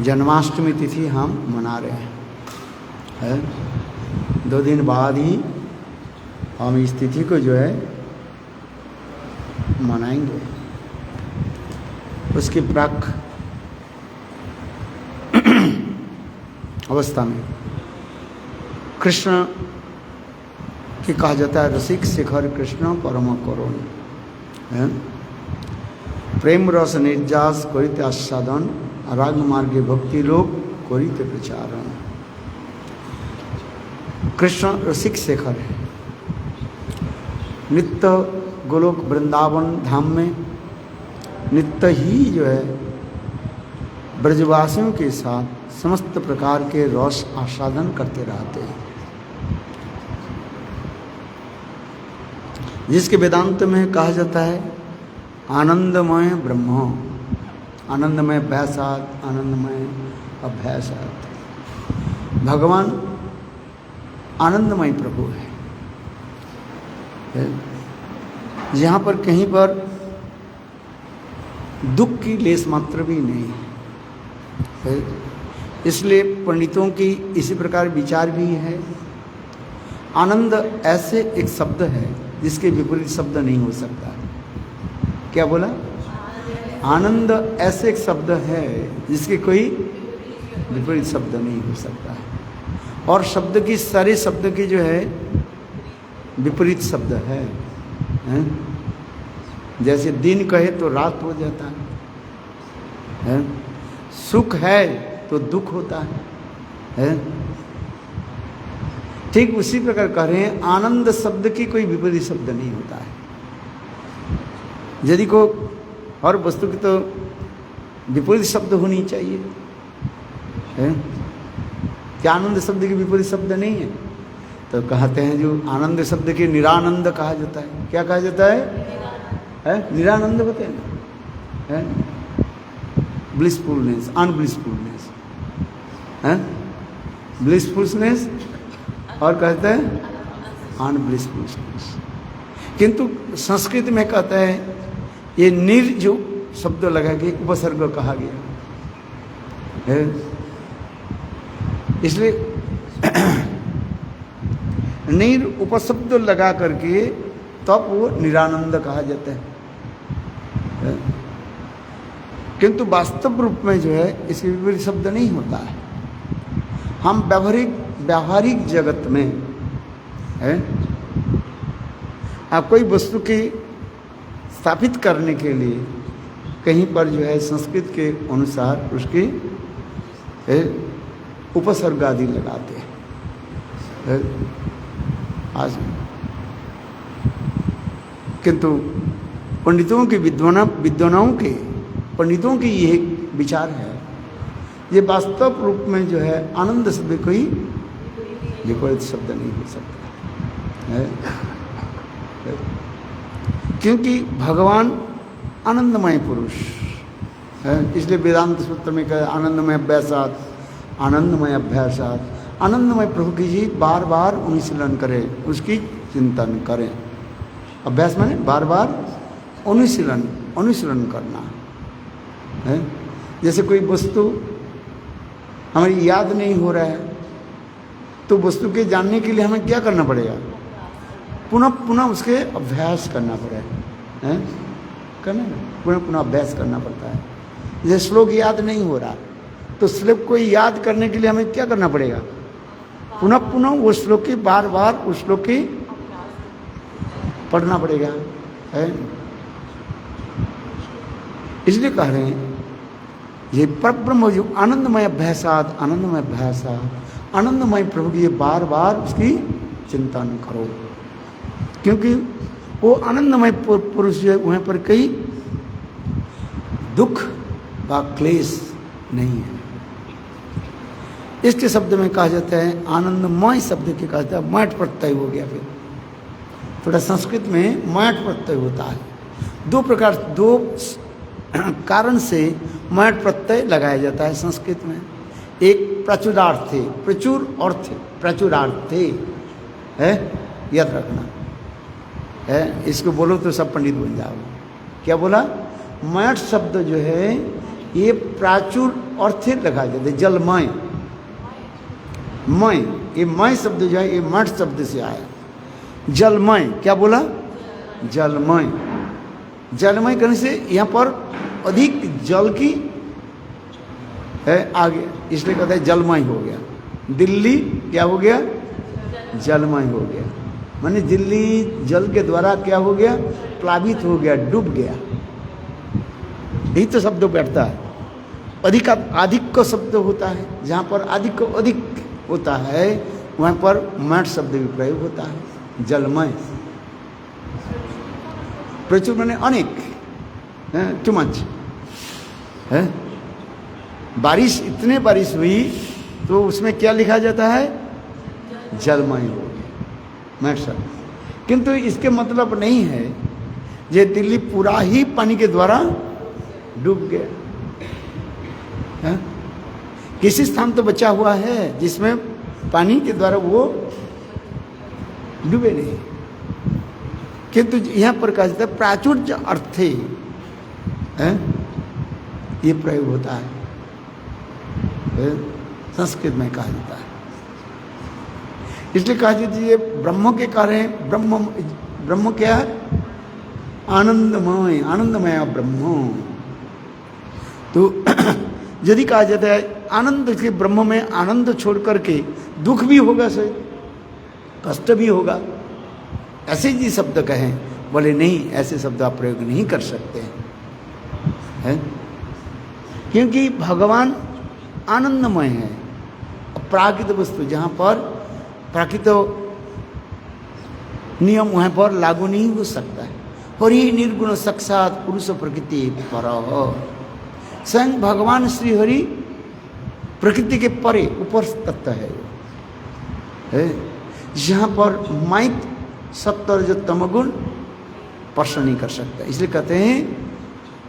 जन्माष्टमी तिथि हम मना रहे हैं। 2 दिन बाद ही हम इस तिथि को जो है मनाएंगे। उसकी प्राक अवस्था में कृष्ण की कहा जाता है रसिक शिखर कृष्ण परम करुण है। प्रेम रस निर्जास करिते आस्वादन राग मार्गे भक्ति लोक करिते प्रचारण। कृष्ण रसिक शेखर है। नित्य गोलोक वृंदावन धाम में नित्य ही जो है ब्रजवासियों के साथ समस्त प्रकार के रस आस्वादन करते रहते हैं, जिसके वेदांत में कहा जाता है आनंदमय ब्रह्म, आनंदमय भैसात, आनंदमय अभ्यासात। भगवान आनंदमय प्रभु है। यहाँ पर कहीं पर दुख की लेस मात्र भी नहीं है। इसलिए पंडितों की इसी प्रकार विचार भी है। आनंद ऐसे एक शब्द है जिसके विपरीत शब्द नहीं हो सकता। क्या बोला? आनंद ऐसे एक शब्द है जिसके कोई विपरीत शब्द नहीं हो सकता है। और शब्द की सारे शब्द की जो है विपरीत शब्द है, जैसे दिन कहे तो रात हो जाता है, सुख है तो दुख होता है। ठीक उसी प्रकार कह रहे हैं आनंद शब्द की कोई विपरीत शब्द नहीं होता है। यदि को हर वस्तु की तो विपरीत शब्द होनी चाहिए है? क्या आनंद शब्द की विपरीत शब्द नहीं है? तो कहते हैं जो आनंद शब्द के निरानंद कहा जाता है। क्या कहा जाता है? निरानंद होते हैं ना, ब्लिसफुलनेस, अनब्लिसफुलनेस, ब्लिसफुलनेस और कहते हैं अनब्लिसफुलनेस। किंतु संस्कृत में कहता है ये निर जो शब्द लगा के उपसर्ग कहा गया है, इसलिए निर उपशब्द लगा करके तब वो निरानंद कहा जाता है। किंतु वास्तव रूप में जो है इसके विपरीत शब्द नहीं होता है। हम व्यावहारिक जगत में है आप कोई वस्तु की स्थापित करने के लिए कहीं पर जो है संस्कृत के अनुसार उसकी उपसर्ग आदि लगाते हैं आज। किंतु पंडितों के विद्वानों के पंडितों की यह विचार है, ये वास्तव रूप में जो है आनंद शब्द कोई विपरीत शब्द नहीं हो सकता है, क्योंकि भगवान आनंदमय पुरुष है। इसलिए वेदांत सूत्र में कहा आनंदमय अभ्यासात, आनंदमय अभ्यासात। आनंदमय प्रभु की जी बार बार अनुशीलन करें, उसकी चिंतन करें। अभ्यास माने बार बार अनुशीलन करना है। जैसे कोई वस्तु हमारी याद नहीं हो रहा है तो वस्तु के जानने के लिए हमें क्या करना पड़ेगा? पुनः उसके अभ्यास करना पड़ेगा, पुनः अभ्यास करना पड़ता है। जैसे श्लोक याद नहीं हो रहा तो श्लोक को याद करने के लिए हमें क्या करना पड़ेगा? पुनः वो श्लोक की बार बार उस श्लोक की पढ़ना पड़ेगा है। इसलिए कह रहे हैं ये परब्रह्म जो आनंदमय अभ्यासात, आनंदमय अभ्यासात, आनंदमय प्रभु की बार बार उसकी चिंतन करो, क्योंकि वो आनंदमय पुरुष जो है वहाँ पर कई दुख व क्लेश नहीं है। इसके शब्द में कहा जाता है आनंदमय शब्द के कहा जाता है मठ प्रत्यय हो गया। फिर थोड़ा संस्कृत में मठ प्रत्यय होता है। दो कारण से मठ प्रत्यय लगाया जाता है संस्कृत में। एक प्रचुरार्थे, प्रचुर अर्थ, प्रचुरार्थे है, याद रखना है। इसको बोलो तो सब पंडित बन जाओ। क्या बोला? मठ शब्द जो है ये प्राचुर अर्थ लगा देते जलमय। मय, ये मय शब्द जो है ये मठ शब्द से आया। जलमय, क्या बोला? जलमय। जलमय करने से यहाँ पर अधिक जल की है आगे, इसलिए कहते हैं जलमय हो गया। दिल्ली क्या हो गया? जलमय हो गया। माने दिल्ली जल के द्वारा क्या हो गया? प्लावित हो गया, डूब गया। यही तो शब्द बैठता है। अधिक का शब्द होता है, जहाँ पर अधिक होता है वहाँ पर मठ शब्द भी प्रयोग होता है। जलमय, प्रचुर माने अनेक, टू मच है। बारिश, इतने बारिश हुई तो उसमें क्या लिखा जाता है? जलमय हो गया, मठ शब्द। किंतु इसके मतलब नहीं है ये दिल्ली पूरा ही पानी के द्वारा डूब गया है? किसी स्थान तो बचा हुआ है जिसमें पानी के द्वारा वो डूबे नहीं। किंतु यहाँ पर कहा जाता है प्राचुर्य अर्थे ये प्रयोग होता है, संस्कृत में कहा जाता है। इसलिए कहा जाता है ये ब्रह्म के कार्य हैं। ब्रह्म क्या है? आनंदमय, आनंदमय ब्रह्म। तो यदि कहा जाता है आनंद के ब्रह्म में आनंद छोड़ करके दुख भी होगा, सही कष्ट भी होगा, ऐसे जी शब्द कहें, बोले नहीं, ऐसे शब्द आप प्रयोग नहीं कर सकते हैं, क्योंकि भगवान आनंदमय है। प्राकृत वस्तु जहाँ पर प्राकृत नियम वहाँ पर लागू नहीं हो सकता है। और ये निर्गुण साक्षात पुरुष प्रकृति पर, स्वयं भगवान श्री हरि प्रकृति के परे ऊपर तत्व है, जहाँ पर माइक सत्तर जो तमगुण स्पर्श नहीं कर सकता। इसलिए कहते हैं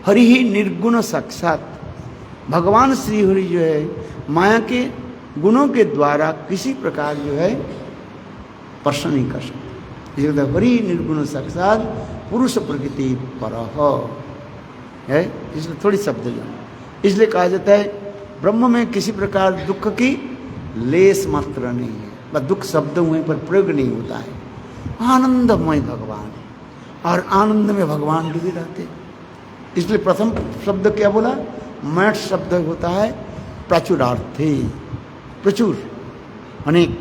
हरि ही निर्गुण साक्षात। भगवान श्री हरि जो है माया के गुणों के द्वारा किसी प्रकार जो है स्पर्श नहीं कर सकते। इसलिए हरि निर्गुण साक्षात पुरुष प्रकृति पर है। इसलिए थोड़ी शब्द जान, इसलिए कहा जाता है ब्रह्म में किसी प्रकार दुख की लेस मात्र नहीं है, बस दुख शब्द वहीं पर प्रयोग नहीं होता है। आनंदमय भगवान, और आनंद में भगवान डूबे रहते। इसलिए प्रथम शब्द क्या बोला? मठ शब्द होता है प्रचुरार्थी, प्रचुर, अनेक,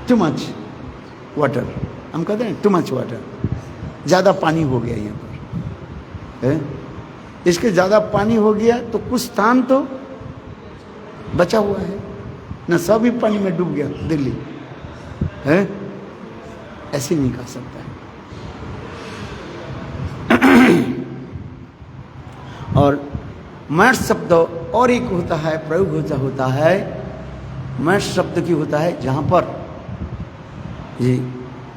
टू मच वाटर। हम कहते हैं टू मच वाटर, ज़्यादा पानी हो गया यहाँ पर है। इसके ज़्यादा पानी हो गया तो कुछ स्थान तो बचा हुआ है न, सब ही पानी में डूब गया दिल्ली है, ऐसे नहीं कह सकता है। और मठ शब्द और एक होता है प्रयोग होता है, मठ शब्द की होता है जहाँ पर ये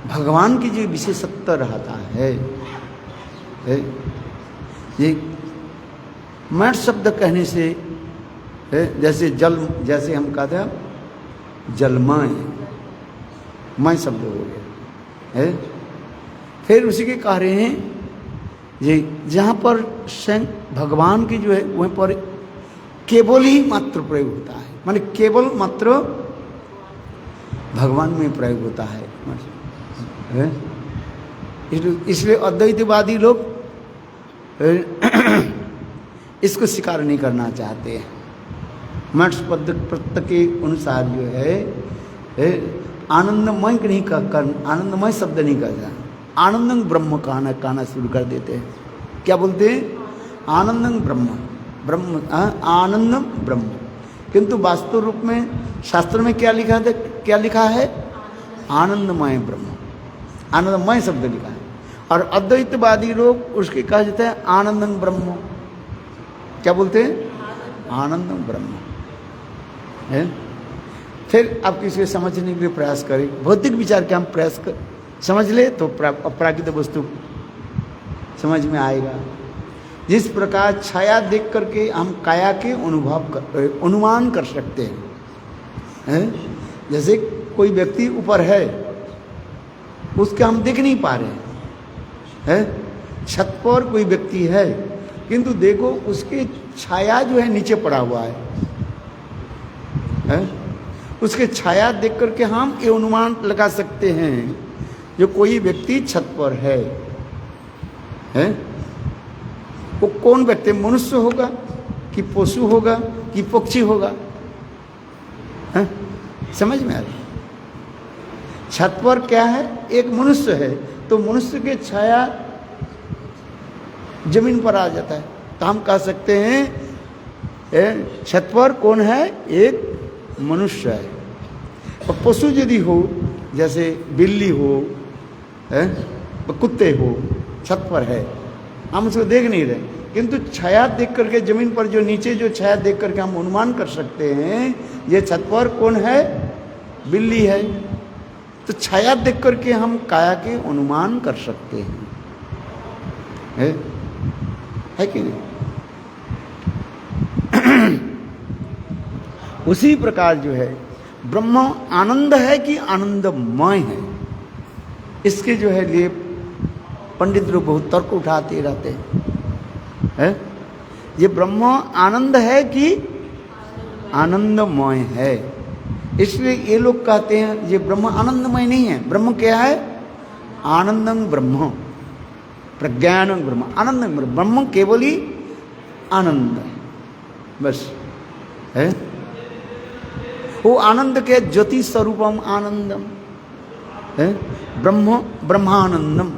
भगवान की जो विशेषत्व रहता है। ये मठ शब्द कहने से जैसे जल, जैसे हम कहते हैं जलमय, मय शब्द हो गया है। फिर उसी के कह रहे हैं ये जहाँ पर स्वयं भगवान की जो है वहाँ पर केवल ही मात्र प्रयोग होता है, माने केवल मात्र भगवान में प्रयोग होता है। इसलिए अद्वैतवादी लोग इसको स्वीकार नहीं करना चाहते हैं। मठ पद प्रत्य के अनुसार जो है आनंदमय नहीं कर, आनंदमय शब्द नहीं कहता, आनंदं ब्रह्म कहना शुरू कर देते हैं। क्या बोलते हैं? आनंदं ब्रह्म, ब्रह्म आनंदम ब्रह्म। किंतु वास्तव रूप में शास्त्र में क्या लिखा है? क्या लिखा है? आनंदमय ब्रह्म, आनंदमय शब्द लिखा है। और अद्वैतवादी लोग उसके कहा जाता है आनंदं ब्रह्म। क्या बोलते हैं? आनंदं ब्रह्म है। फिर आप किसी समझने के लिए प्रयास करें, भौतिक विचार के हम प्रयास कर समझ ले तो अपराकृत वस्तु समझ में आएगा। जिस प्रकार छाया देख करके हम काया के अनुमान कर सकते हैं, जैसे कोई व्यक्ति ऊपर है उसके हम देख नहीं पा रहे हैं, छत पर कोई व्यक्ति है किंतु देखो उसकी छाया जो है नीचे पड़ा हुआ है? उसके छाया देख करके हम ये अनुमान लगा सकते हैं जो कोई व्यक्ति छत पर है? वो कौन व्यक्ति, मनुष्य होगा कि पशु होगा कि पक्षी होगा? समझ में आ रहा? छत पर क्या है? एक मनुष्य है, तो मनुष्य के छाया जमीन पर आ जाता है, तो हम कह सकते हैं छत पर कौन है? एक मनुष्य है। और पशु यदि हो, जैसे बिल्ली हो, कुत्ते हो, छत पर है, हम उसको देख नहीं रहे, किंतु छाया देख करके जमीन पर जो नीचे जो छाया देख करके हम अनुमान कर सकते हैं ये छत पर कौन है? बिल्ली है। तो छाया देख करके हम काया के अनुमान कर सकते हैं, है कि नहीं? उसी प्रकार जो है ब्रह्म आनंद है कि आनंदमय है, इसके जो है लिए पंडित लोग बहुत तर्क उठाते रहते हैं। ये ब्रह्म आनंद है कि आनंदमय है, इसलिए ये लोग कहते हैं ये ब्रह्म आनंदमय नहीं है। ब्रह्म क्या है? आनंदं ब्रह्म, प्रज्ञानं ब्रह्म, आनंदं ब्रह्म। ब्रह्म केवल ही आनंद है, बस है। वो आनंद के ज्योति स्वरूपम आनंदम है, ब्रह्म ब्रह्मानंदम।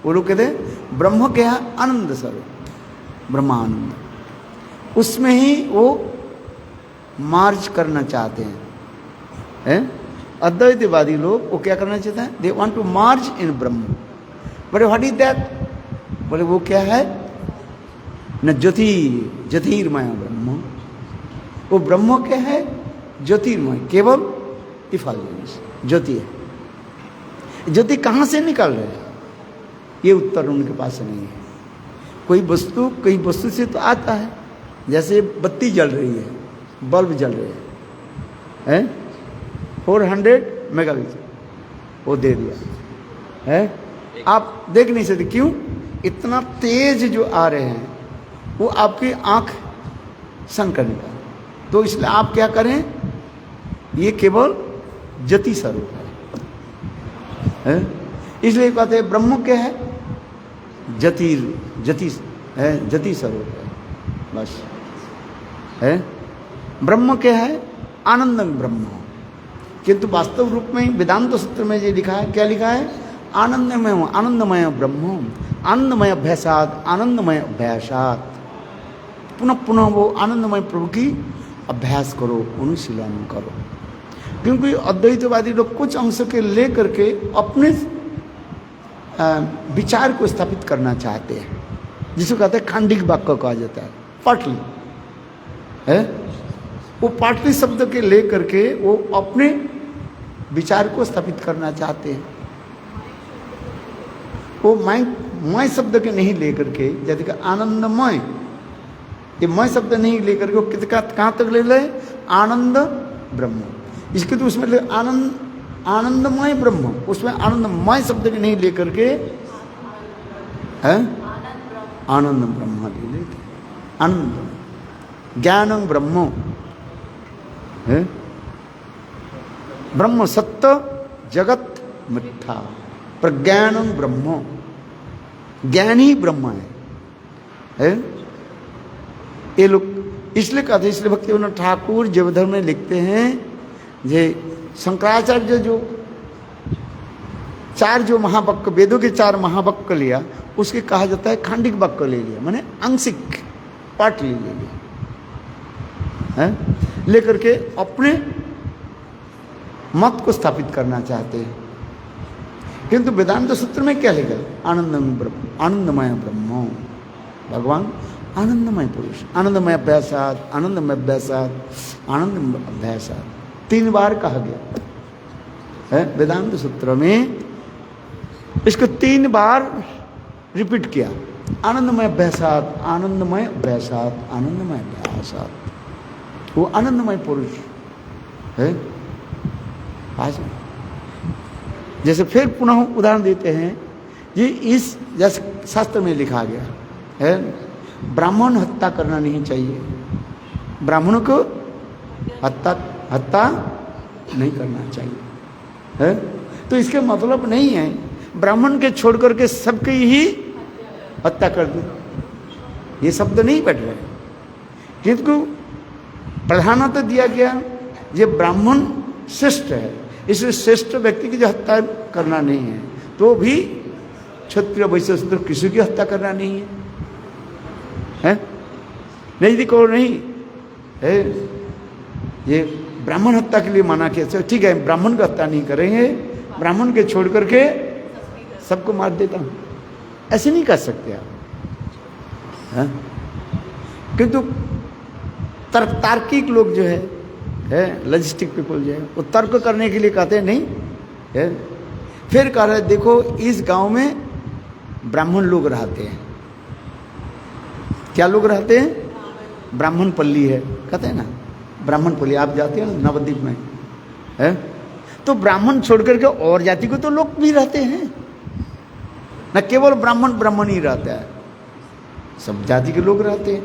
वो लोग कहते हैं ब्रह्म क्या है? आनंद स्वरूप, ब्रह्मानंद। उसमें ही वो मार्ज करना चाहते हैं। अद्वैतवादी लोग वो क्या करना चाहते हैं? They want to Marge in Brahma. But what is that? बोले वो क्या है? न ज्योतिर्मय ब्रह्म। वो ब्रह्म क्या है? ज्योतिर्मय, केवल इफाल्यूस ज्योति है। ज्योति कहाँ से निकल रहे है? ये उत्तर उनके पास नहीं है। कोई वस्तु कई वस्तु से तो आता है, जैसे बत्ती जल रही है, बल्ब जल रहे हैं, 400 मेगापिक्सल वो दे दिया है, आप देख नहीं सकते। क्यों? इतना तेज जो आ रहे हैं वो आपकी आंख सन करने का, तो इसलिए आप क्या करें? ये केवल ज्योति स्वरूप है। इसलिए कहते हैं ब्रह्म क्या है? ज्योति स्वरूप है, बस है। ब्रह्म क्या है? आनंदं ब्रह्म। किंतु वास्तव रूप में वेदांत सूत्र में ये लिखा है, क्या लिखा है? आनंदमय ब्रह्म, आनंदमय अभ्यासात, आनंदमय अभ्यासात। पुनः पुनः वो आनंदमय प्रभु की अभ्यास करो, अनुशीलन करो। क्योंकि अद्वैतवादी लोग कुछ अंश के ले करके अपने विचार को स्थापित करना चाहते हैं, जिसको कहते हैं खांडिक वाक्य कहा जाता है, पाटली है। वो पाटली शब्द के ले करके वो अपने विचार को स्थापित करना चाहते हैं। वो मय शब्द के नहीं लेकर के, जैसे कि आनंदमय, ये मय शब्द नहीं लेकर के वो कहाँ तक ले ले? आनंद ब्रह्म। इसके तो उसमें ले आनंदमय ब्रह्म, उसमें आनंदमय शब्द के नहीं लेकर के है आनंद ब्रह्म ले लेते। आनंद ज्ञानं ब्रह्म है, ब्रह्म सत्य जगत मिथ्या, प्रज्ञानं ब्रह्म, ज्ञान ही ब्रह्म है। ये लोग इसलिए कहते हैं, इसलिए भक्तिविनोद ठाकुर जयधर्म में लिखते हैं, ये शंकराचार्य जो चार जो महावाक्य, वेदों के 4 महावाक्य लिया, उसके कहा जाता है खांडिक वाक्य ले लिया, माने आंशिक पार्ट ले लिया है, लेकर के अपने मत को स्थापित करना चाहते हैं। किंतु वेदांत सूत्र में क्या लिखा? आनंदमय ब्रह्म, भगवान आनंदमय पुरुष, आनंदमय अभ्यासात, आनंदमय अभ्यासात, आनंदमय अभ्यासात 3 बार कहा गया है वेदांत सूत्र में। इसको 3 बार रिपीट किया, आनंदमय अभ्यासात, आनंदमय अभ्यासात, आनंदमय अभ्यासात। वो आनंदमय पुरुष है। जैसे फिर पुनः उदाहरण देते हैं, ये इस जैसे शास्त्र में लिखा गया है, ब्राह्मण हत्या करना नहीं चाहिए, ब्राह्मणों को हत्या नहीं करना चाहिए, है? तो इसके मतलब नहीं है ब्राह्मण के छोड़ करके सबकी ही हत्या कर दो, ये शब्द नहीं बैठ रहे, किंतु प्रधानता दिया गया ये ब्राह्मण श्रेष्ठ है, इसलिए श्रेष्ठ व्यक्ति की जो हत्या करना नहीं है, तो भी क्षत्रिय वैश्य शूद्र किसी की हत्या करना नहीं है? नहीं देखो, नहीं है, ये ब्राह्मण हत्या के लिए माना किया, ठीक है ब्राह्मण की हत्या नहीं करेंगे, ब्राह्मण के छोड़ करके सबको मार देता हूं, ऐसे नहीं कर सकते आप, है? किंतु तार्किक लोग जो है लॉजिस्टिक पीपल जो है वो तर्क करने के लिए कहते हैं नहीं है, फिर कह रहे देखो इस गांव में ब्राह्मण लोग रहते हैं, क्या लोग रहते हैं? ब्राह्मण पल्ली है, कहते हैं ना ब्राह्मण पल्ली, आप जाते हैं नवद्वीप में, है? तो ब्राह्मण छोड़ करके और जाति को तो लोग भी रहते हैं, न केवल ब्राह्मण ही रहता है, सब जाति के लोग रहते हैं,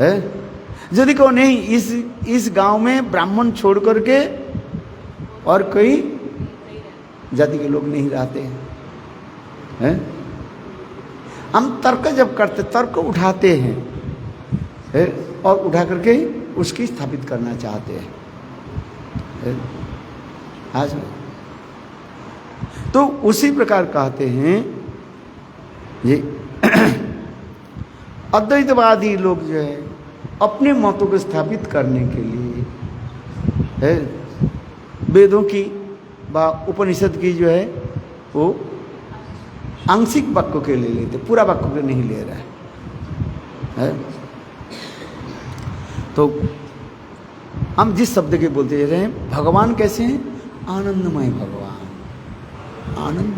है? यदि को नहीं इस गांव में ब्राह्मण छोड़ करके और कोई जाति के लोग नहीं रहते हैं, है? हम तर्क जब करते, तर्क उठाते हैं, है? और उठा करके उसकी स्थापित करना चाहते हैं, है? आज तो उसी प्रकार कहते हैं ये अद्वैतवादी लोग जो है अपने मतों को स्थापित करने के लिए, है, वेदों की व उपनिषद की जो है वो आंशिक वाक्यों के ले लेते, पूरा वाक्यों के नहीं ले रहा है? तो हम जिस शब्द के बोलते रहे हैं, भगवान कैसे हैं? आनंदमय भगवान, आनंद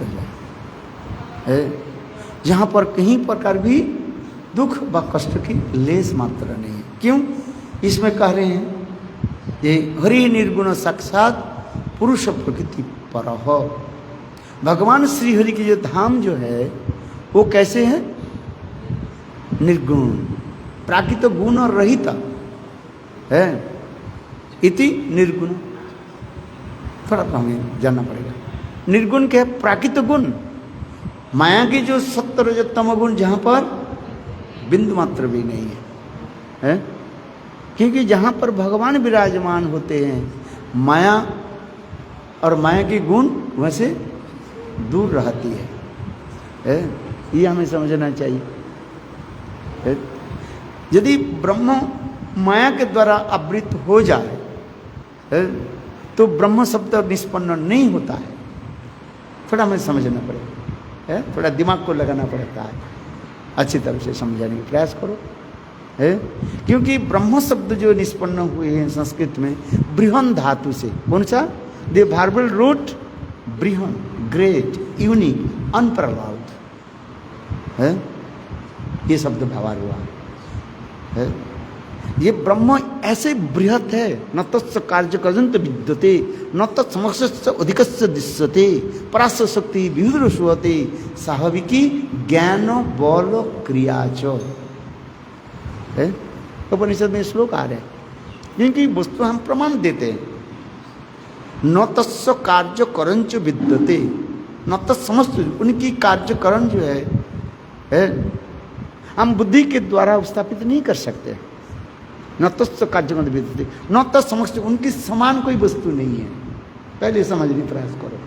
है, जहां पर कहीं प्रकार भी दुख व कष्ट की लेस मात्रा नहीं है। क्यों? इसमें कह रहे हैं ये हरि निर्गुण साक्षात पुरुष प्रकृति परह, भगवान श्री हरि की जो धाम जो है वो कैसे है? निर्गुण, प्राकृत गुण और रहित है, इति निर्गुण। थोड़ा तो हमें जानना पड़ेगा, निर्गुण क्या है? प्राकृत गुण, माया की जो सत्व रजत तम गुण जहाँ पर बिंदु मात्र भी नहीं है, क्योंकि जहाँ पर भगवान विराजमान होते हैं माया और माया के गुण वैसे दूर रहती है? ये हमें समझना चाहिए, है? यदि ब्रह्म माया के द्वारा आवृत हो जाए, है? तो ब्रह्म शब्द निष्पन्न नहीं होता है, थोड़ा हमें समझना पड़ेगा, है? थोड़ा दिमाग को लगाना पड़ता है, अच्छी तरह से समझाने का प्रयास करो, है? क्योंकि ब्रह्म शब्द जो निष्पन्न हुए हैं संस्कृत में बृहन धातु से, कौन सा? द वर्बल रूट बृहन, ग्रेट, यूनिक, अनपैरेलल्ड, है? ये शब्द व्यवहार हुआ है। ये ब्रह्म ऐसे बृहत है, न तत्स कार्य कर्जंत विद्यते, न तत्समक्ष अधिकस्य दृश्यते, परास्य शक्ति विविध सुहते, स्वाभाविकी ज्ञान बल क्रिया च, है? उपनिषद में श्लोक आ रहे हैं जिनकी वस्तु हम प्रमाण देते हैं। न तत्स कार्य करंच विद्यते, न तत्समस्त, उनकी कार्यकरण जो है हम बुद्धि के द्वारा स्थापित नहीं कर सकते। न तत्स कार्य विद्यते, न तत्समस्त, उनकी समान कोई वस्तु नहीं है। पहले समझने प्रयास करो,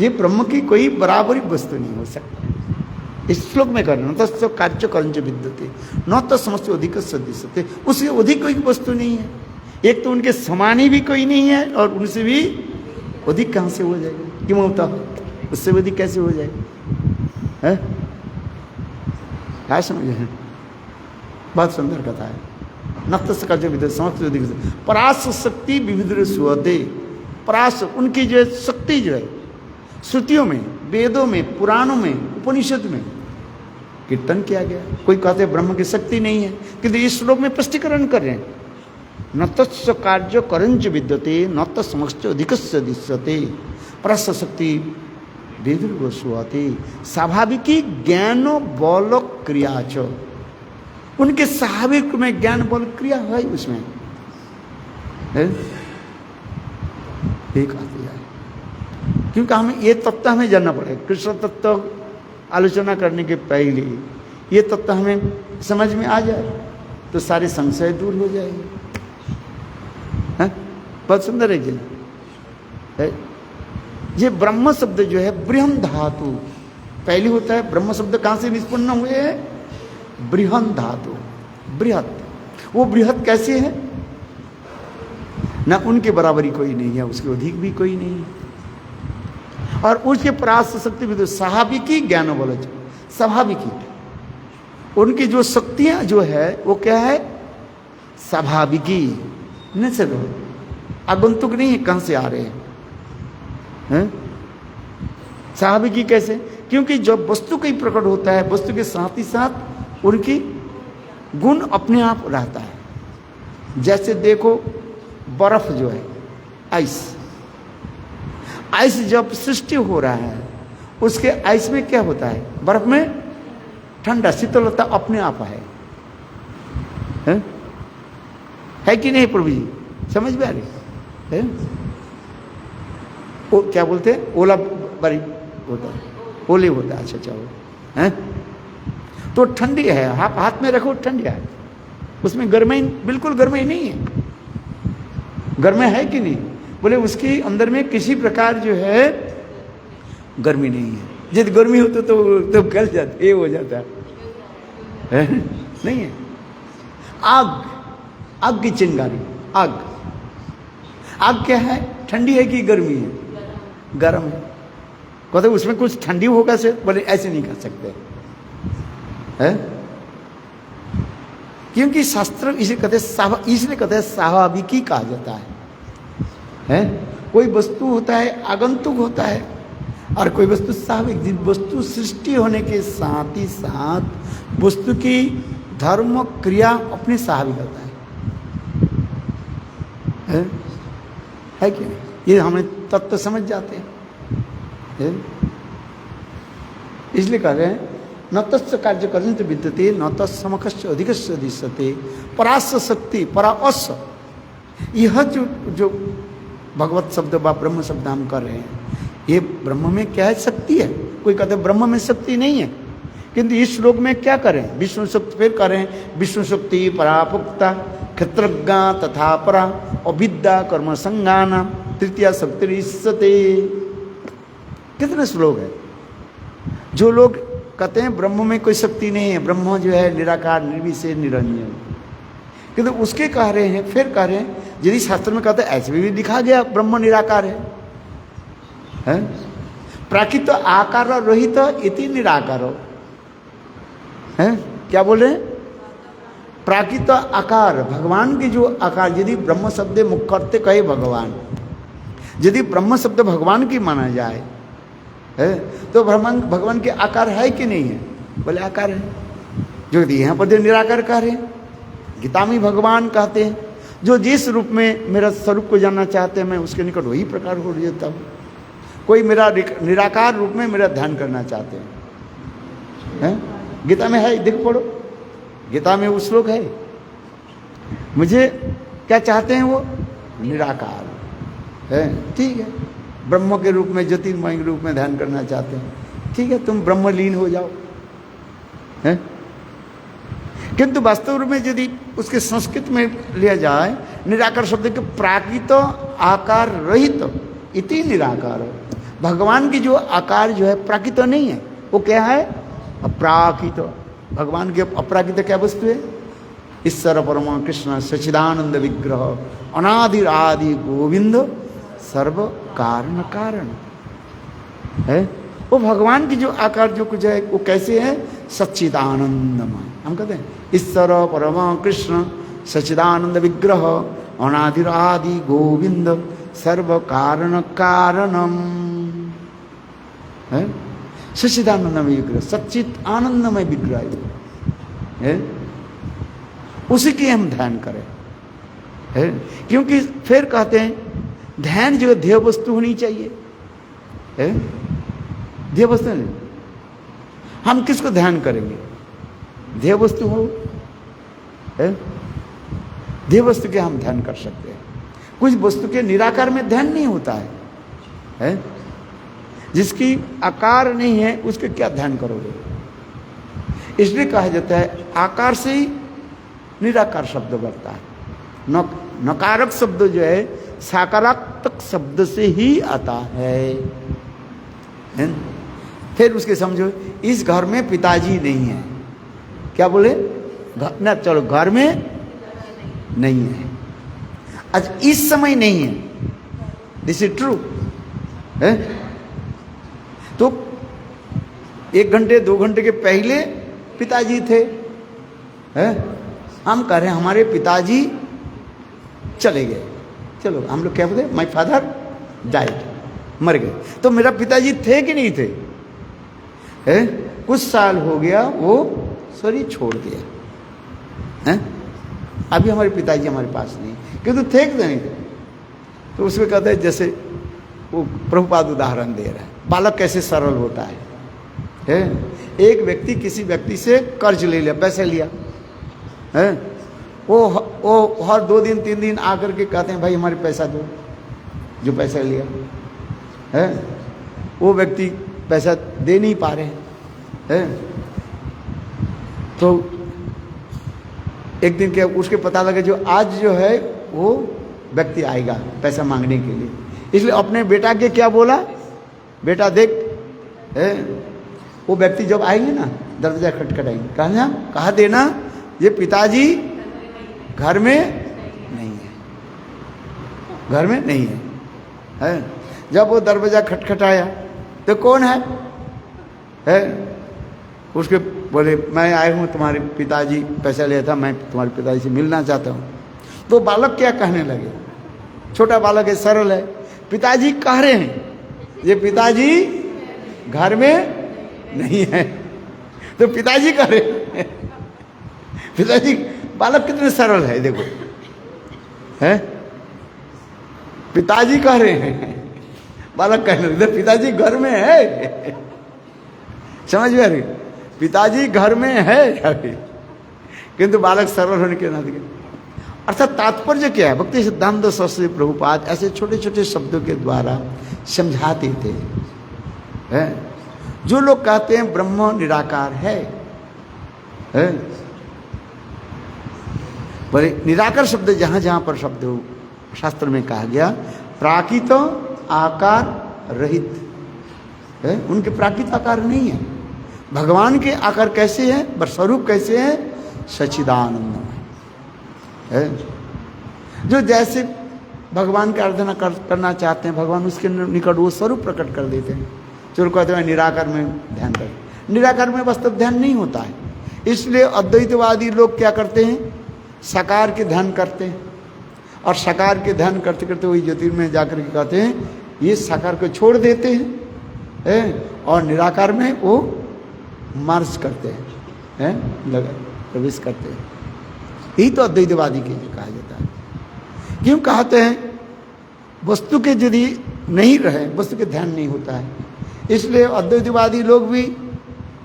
ये ब्रह्म की कोई बराबरी वस्तु नहीं हो सकती। इस श्लोक में करना, न तत्स कार्य करंच विद्यते, न तत्समस्त अधिक सदृश्यते, उससे अधिक कोई वस्तु नहीं है। एक तो उनके समान ही भी कोई नहीं है और उनसे भी अधिक कहाँ से हो जाएगा? क्यों होता? उससे अधिक कैसे हो जाएगा? है क्या समझे? बहुत सुंदर कथा है। नक्तस का जो विद्युत समस्त अधिक परास शक्ति विविध सुहते, परास उनकी जो शक्ति जो है श्रुतियों में, वेदों में, पुराणों में, उपनिषद में कीर्तन किया गया। कोई कहते ब्रह्म की शक्ति नहीं है, किंतु इस श्लोक में स्पष्टीकरण कर रहे हैं। न तत्स कार्य करंच विद्यते, न तत्समक्ष अधिकस्य दृश्यते, परस्य शक्ति विदुर्वसुहते, स्वाभाविकी ज्ञान बल क्रिया च, उनके स्वाभाविक में ज्ञान बल क्रिया है उसमें, है? एक आती है, क्योंकि हमें ये तत्व हमें जानना पड़ेगा। कृष्ण तत्व आलोचना करने के पहले ये तत्व हमें समझ में आ जाए तो सारे संशय दूर हो जाएंगे। बहुत सुंदर है जी। ये ब्रह्म शब्द जो है बृहन धातु पहले होता है। ब्रह्म शब्द कहां से निष्पन्न हुए हैं? बृहन धातु, बृहत। वो बृहत कैसे है? ना उनके बराबरी कोई नहीं है, उसके अधिक भी कोई नहीं है, और उसके परास्त शक्ति भी तो स्वाभाविकी ज्ञान बोलो, स्वाभाविकी। उनकी जो शक्तियां जो है वो क्या है? स्वाभाविकी, नेचुरल, आगंतुक नहीं है कहां से आ रहे हैं। स्वाभाविकी कैसे? क्योंकि जब वस्तु कहीं प्रकट होता है, वस्तु के साथ ही साथ उनकी गुण अपने आप रहता है। जैसे देखो बर्फ जो है, आइस, आइस जब सृष्टि हो रहा है उसके आइस में क्या होता है? बर्फ में ठंडा शीतलता अपने आप है कि नहीं प्रभु जी? समझ में आ रही है? वो क्या बोलते हैं? ओला बारी होता है, ओले होता है। अच्छा अच्छा, वो है तो ठंडी है, हाथ में रखो ठंडी है, उसमें गर्मी बिल्कुल गर्मी नहीं है। गर्मी है कि नहीं? बोले उसके अंदर में किसी प्रकार जो है गर्मी नहीं है। यदि गर्मी हो तो गल जाता, ये हो जाता है, नहीं है। आग, आग की चिंगारी, आग, आग क्या है? ठंडी है कि गर्मी है? गर्म है। कहते उसमें कुछ ठंडी होगा से? बोले ऐसे नहीं कर सकते है, क्योंकि शास्त्र इसे कहते इसलिए कहते हैं स्वाभाविकी कहा जाता है। कोई वस्तु होता है आगंतुक होता है, और कोई वस्तु स्वाभाविक। वस्तु सृष्टि होने के साथ ही साथ वस्तु की धर्म क्रिया अपने स्वाभाविक होता है क्या? ये हमें तत्व समझ जाते हैं। इसलिए कह रहे हैं न तस्य कार्य कर्म विद्यते न तत्समकस्य अधिकस्य दृश्यते परास्य शक्ति परा अस। यह जो भगवत शब्द व ब्रह्म शब्द हम कर रहे हैं, ये ब्रह्म में क्या है? शक्ति है। कोई कहते हैं ब्रह्म में शक्ति नहीं है, किंतु इस श्लोक में क्या करें? विष्णु शक्ति फिर करें, विष्णु शक्ति परापुक्ता क्षत्रज्ञा तथा परा अविद्या कर्म संज्ञाना तृतीया शक्ति। कितने श्लोक है? जो लोग कहते हैं ब्रह्म में कोई शक्ति नहीं है, ब्रह्म जो है निराकार निर्विशेष निरंजन, किंतु उसके कह रहे हैं, फिर कह रहे हैं यदि शास्त्र में कहते हैं ऐसे भी लिखा गया ब्रह्म निराकार है? प्राकृत आकार रहित इति निराकार है। क्या बोले? प्राकृत आकार, भगवान के जो आकार, यदि ब्रह्म शब्द मुख करते कहे भगवान, यदि ब्रह्म शब्द भगवान की माना जाए है तो भगवान के आकार है कि नहीं है? बोले आकार है। जो यहाँ पर निराकार कह रहे हैं, गीता में भगवान कहते हैं जो जिस रूप में मेरा स्वरूप को जानना चाहते हैं मैं उसके निकट वही प्रकार हो जाता हूँ। कोई मेरा निराकार रूप में मेरा ध्यान करना चाहते हैं, गीता में है, देख पढ़ो, गीता में वो श्लोक है। मुझे क्या चाहते हैं? वो निराकार है, ठीक है। ब्रह्म के रूप में, ज्योतिर्मय के रूप में ध्यान करना चाहते हैं, ठीक है, तुम ब्रह्मलीन हो जाओ, है। किंतु वास्तव रूप में यदि उसके संस्कृत में लिया जाए, निराकार शब्द के प्राकृत आकार रहित इति निराकार। भगवान की जो आकार जो है प्राकृत नहीं है, वो क्या है? अपराकृत। भगवान के अपराकृत क्या वस्तु है? ईश्वर परम कृष्ण सच्चिदानंद विग्रह अनादि आदि गोविंद सर्व कारण कारण है। वो भगवान की जो आकार जो कुछ है वो कैसे है? सच्चिदानंदमय। हम कहते हैं ईश्वर परम कृष्ण सच्चिदानंद विग्रह अनादि आदि गोविंद सर्व कारण कारणम है। सच्चिदानंदमय विग्रह, सच्चित आनंदमय विग्रह है, उसी की हम ध्यान करें, है। क्योंकि फिर कहते हैं ध्यान जो ध्येय वस्तु होनी चाहिए, है। ध्येय वस्तु नहीं, हम किसको ध्यान करेंगे? ध्येय वस्तु हो, है? देह वस्तु के हम ध्यान कर सकते हैं, कुछ वस्तु के निराकार में ध्यान नहीं होता है? जिसकी आकार नहीं है उसके क्या ध्यान करोगे? इसलिए कहा जाता है आकार से ही निराकार शब्द बनता है। नकारक शब्द जो है सकारात्मक शब्द से ही आता है? फिर उसके समझो, इस घर में पिताजी नहीं है, क्या बोले? ना चलो, घर में नहीं है, अच्छा इस समय नहीं है, दिस इज ट्रू है? तो 1 घंटे 2 घंटे के पहले पिताजी थे, है? हम कह रहे हैं हमारे पिताजी चले गए, चलो हम लोग क्या बोलते, माय फादर डाइड, मर गए, तो मेरा पिताजी थे कि नहीं थे? है? कुछ साल हो गया वो शरीर छोड़ दिया, है? अभी हमारे पिताजी हमारे पास नहीं, किंतु थे कि नहीं थे? तो उसमें कहते हैं, जैसे वो प्रभुपाद उदाहरण दे रहा है, बालक कैसे सरल होता है? एक व्यक्ति किसी व्यक्ति से कर्ज ले लिया, पैसे लिया, है? वो हर 2 दिन 3 दिन आकर के कहते हैं भाई हमारे पैसा दो, जो पैसा लिया है। वो व्यक्ति पैसा दे नहीं पा रहे हैं, तो एक दिन क्या उसके पता लगा जो आज जो है वो व्यक्ति आएगा पैसा मांगने के लिए, इसलिए अपने बेटा के क्या बोला, बेटा देख, वो व्यक्ति जब आएंगे ना दरवाजा खटखटाएंगे, कहना कहा देना ये पिताजी घर में नहीं है, घर में नहीं है? जब वो दरवाजा खटखटाया तो कौन है? उसके बोले मैं आया हूँ, तुम्हारे पिताजी पैसा लिया था, मैं तुम्हारे पिताजी से मिलना चाहता हूँ। तो बालक क्या कहने लगे, छोटा बालक है, सरल है, पिताजी कह रहे हैं ये पिताजी घर में नहीं है, तो पिताजी कह रहे हैं, पिताजी, बालक कितने सरल है देखो, है? पिताजी कह रहे हैं, बालक कहने लगे पिताजी घर में है, समझ में आ रही? पिताजी घर में है, किंतु बालक सरल होने के नाते। अर्थात तात्पर्य क्या है? भक्ति सिद्धांत सरस्वती प्रभुपाद ऐसे छोटे छोटे शब्दों के द्वारा समझाते थे, है? जो लोग कहते हैं ब्रह्म निराकार है? बोले निराकार शब्द जहां जहां पर शब्द शास्त्र में कहा गया प्राकृत आकार रहित है, उनके प्राकृत आकार नहीं है। भगवान के आकार कैसे हैं, बर स्वरूप कैसे हैं? सच्चिदानंद है। जो जैसे भगवान की आराधना करना चाहते हैं, भगवान उसके निकट वो स्वरूप प्रकट कर देते हैं। चलो कहते हैं निराकार में ध्यान कर, निराकार में वास्तव ध्यान नहीं होता है। इसलिए अद्वैतवादी लोग क्या करते हैं, साकार के ध्यान करते हैं, और साकार के ध्यान करते करते वही ज्योतिर्मय जाकर के कहते हैं ये साकार को छोड़ देते हैं, और निराकार में वो मार्च करते हैं, प्रवेश करते हैं। यही तो अद्वैतवादी के लिए कहा जाता है। क्यों कहते हैं? वस्तु के यदि नहीं रहे, वस्तु के ध्यान नहीं होता है, इसलिए अद्वैतवादी लोग भी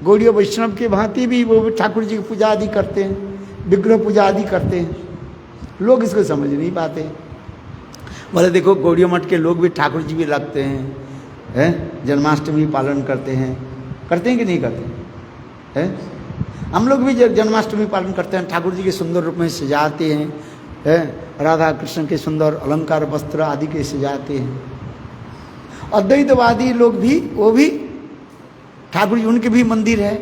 गौड़ीय वैष्णव के भांति भी वो ठाकुर जी की पूजा आदि करते हैं, विग्रह पूजा आदि करते हैं। लोग इसको समझ नहीं पाते। बोले देखो गौड़ीय मठ के लोग भी ठाकुर जी भी लगते हैं, जन्माष्टमी पालन करते हैं कि नहीं करते हैं? हम लोग भी जन्माष्टमी पालन करते हैं, ठाकुर जी के सुंदर रूप में सजाते हैं, राधा कृष्ण के सुंदर अलंकार वस्त्र आदि के सजाते हैं। अद्वैतवादी लोग भी वो भी ठाकुर जी, उनके भी मंदिर है,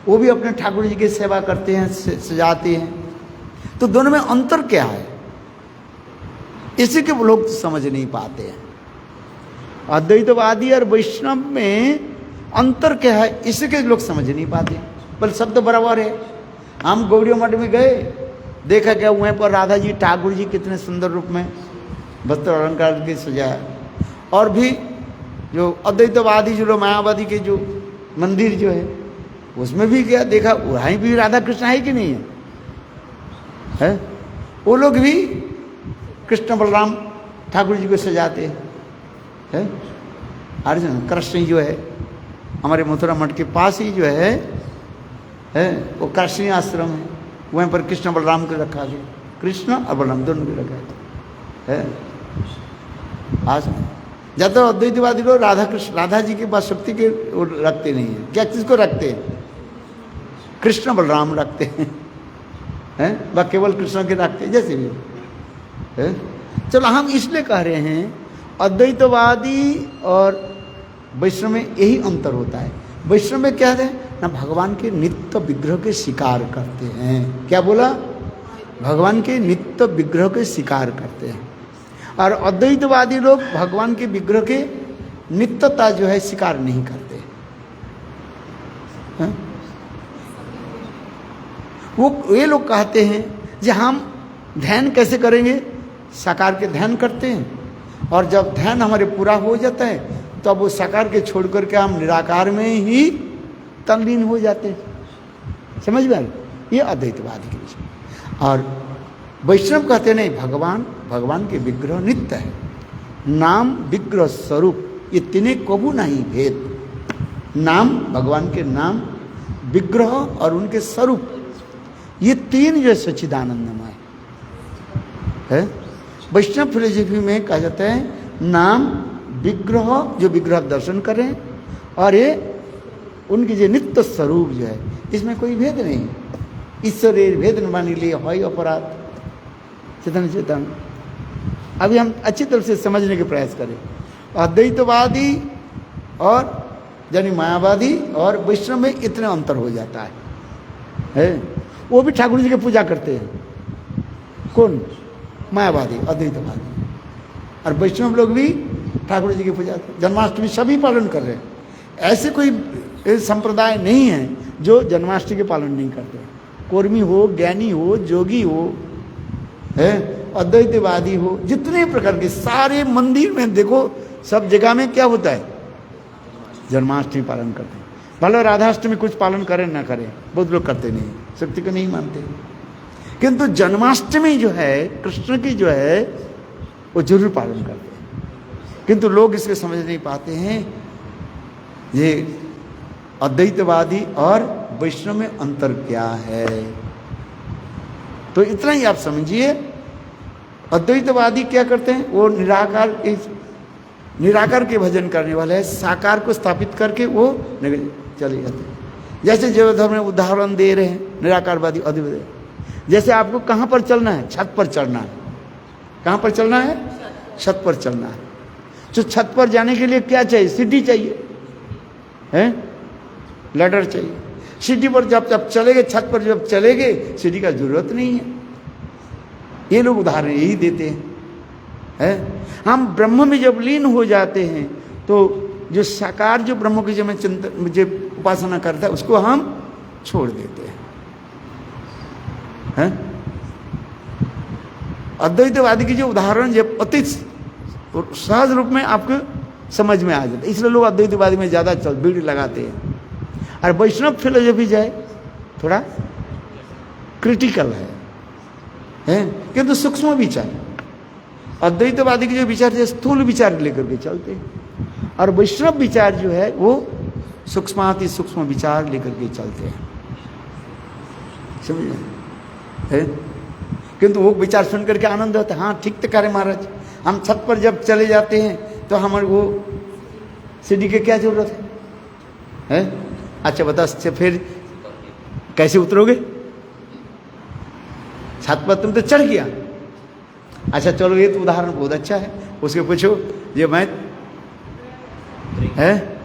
वो भी अपने ठाकुर जी की सेवा करते हैं, सजाते हैं। तो दोनों में अंतर क्या है? इसी के लोग समझ नहीं पाते हैं। अद्वैतवादी और वैष्णव में अंतर क्या है, इसी के लोग समझ नहीं पाते। पर शब्द बराबर है। हम गौड़ीय मठ में गए, देखा क्या वहीं पर राधा जी ठाकुर जी कितने सुंदर रूप में वस्त्र अलंकार के सजाया। और भी जो अद्वैतवादी जो लोग मायावादी के जो मंदिर जो है उसमें भी क्या देखा, वहीं भी राधा कृष्ण है कि नहीं है? वो लोग भी कृष्ण बलराम ठाकुर जी को सजाते हैं। अर्जुन कृष्ण जो है हमारे मथुरा मठ के पास ही जो है वो कृष्ण आश्रम है। वहीं पर कृष्ण बलराम को रखा गया, कृष्ण और बलराम दोनों को रखा है। आज ज़्यादा अद्वैतवादी लोग राधा कृष्ण, राधा जी के पास शक्ति के वो रखते नहीं है। क्या किसको रखते हैं? कृष्ण बलराम रखते हैं, वह केवल कृष्ण के रखते हैं, जैसे भी है। चलो हम इसलिए कह रहे हैं अद्वैतवादी और वैष्णव में यही अंतर होता है। वैष्णव में क्या है ना, भगवान के नित्य विग्रह के शिकार करते हैं। क्या बोला? भगवान के नित्य विग्रह के शिकार करते हैं। और अद्वैतवादी लोग भगवान के विग्रह के नित्यता जो है शिकार नहीं करते हैं? वो ये लोग कहते हैं कि हम ध्यान कैसे करेंगे? साकार के ध्यान करते हैं, और जब ध्यान हमारे पूरा हो जाता है तब तो वो साकार के छोड़ करके हम निराकार में ही तल्लीन हो जाते हैं। समझ में? ये अद्वैतवादी के विषय। और वैष्णव कहते नहीं, भगवान के विग्रह नित्य है, नाम विग्रह स्वरूप ये तीनों कबू नहीं भेद। नाम, भगवान के नाम, विग्रह और उनके स्वरूप, ये तीन जो सच्चिदानंदमय है। वैष्णव फिलोसफी में कहा जाता है नाम, विग्रह, जो विग्रह दर्शन करें, और ये उनकी जो नित्य स्वरूप जो है, इसमें कोई भेद नहीं। ईश्वर भेद न मान लिए हो अपराध चेतन चेतन। अभी हम अच्छी तरह से समझने के प्रयास करें। अद्वैतवादी और यानी मायावादी और वैष्णव में इतना अंतर हो जाता है। वो भी ठाकुर जी की पूजा करते हैं। कौन? मायावादी, अद्वैतवादी। और वैष्णव लोग भी ठाकुर जी की पूजा, जन्माष्टमी सभी पालन कर रहे हैं। ऐसे कोई संप्रदाय नहीं है जो जन्माष्टमी के पालन नहीं करते। कोर्मी हो, ज्ञानी हो, जोगी हो, है अद्वैतवादी हो, जितने प्रकार के सारे मंदिर में देखो, सब जगह में क्या होता है? जन्माष्टमी पालन करते हैं। भले राधाष्टमी कुछ पालन करें ना करें, बहुत लोग करते नहीं, शक्ति को नहीं मानते। किंतु जन्माष्टमी जो है, कृष्ण की जो है, वो जरूर पालन करते हैं। किंतु लोग इसके समझ नहीं पाते हैं। ये अद्वैतवादी और वैष्णव में अंतर क्या है? तो इतना ही आप समझिए। अद्वैतवादी क्या करते हैं? वो निराकार के भजन करने वाले हैं, साकार को स्थापित करके वो चले जाते हैं। जैसे जैवधर्म में उदाहरण दे रहे हैं निराकारवादी अद्वैत। जैसे आपको कहाँ पर चलना है? छत पर चढ़ना है। कहाँ पर चलना है? छत पर चलना है। तो छत पर जाने के लिए क्या चाहिए? सीढ़ी चाहिए, है लैडर चाहिए। सीढ़ी पर जब चलेंगे, छत पर जब चलेंगे, सीढ़ी का जरूरत नहीं है। ये लोग उदाहरण यही देते हैं। हम ब्रह्म में जब लीन हो जाते हैं तो जो साकार जो ब्रह्म की जो मैं चिंतन जो उपासना करता है उसको हम छोड़ देते हैं। अद्वैतवादी की जो उदाहरण जब अति सहज रूप में आपको समझ में आ जाता है, इसलिए लोग अद्वैतवादी में ज़्यादा भीड़ लगाते हैं। और वैष्णव फिलोसफी जो है थोड़ा क्रिटिकल है किंतु सूक्ष्म विचार। अद्वैतवादी के जो विचार है स्थूल विचार लेकर के चलते हैं, और वैष्णव विचार जो है वो सूक्ष्माति सूक्ष्म विचार लेकर के चलते हैं। समझे? किंतु वो विचार सुन करके आनंद होता है। हाँ ठीक तो करे महाराज, हम छत पर जब चले जाते हैं तो हमारे वो सीढ़ी की क्या जरूरत है? अच्छा बता, फिर कैसे उतरोगे? छत पर तुम तो चढ़ गया। अच्छा चलो, ये तो उदाहरण बहुत अच्छा है। उसके पूछो ये मैं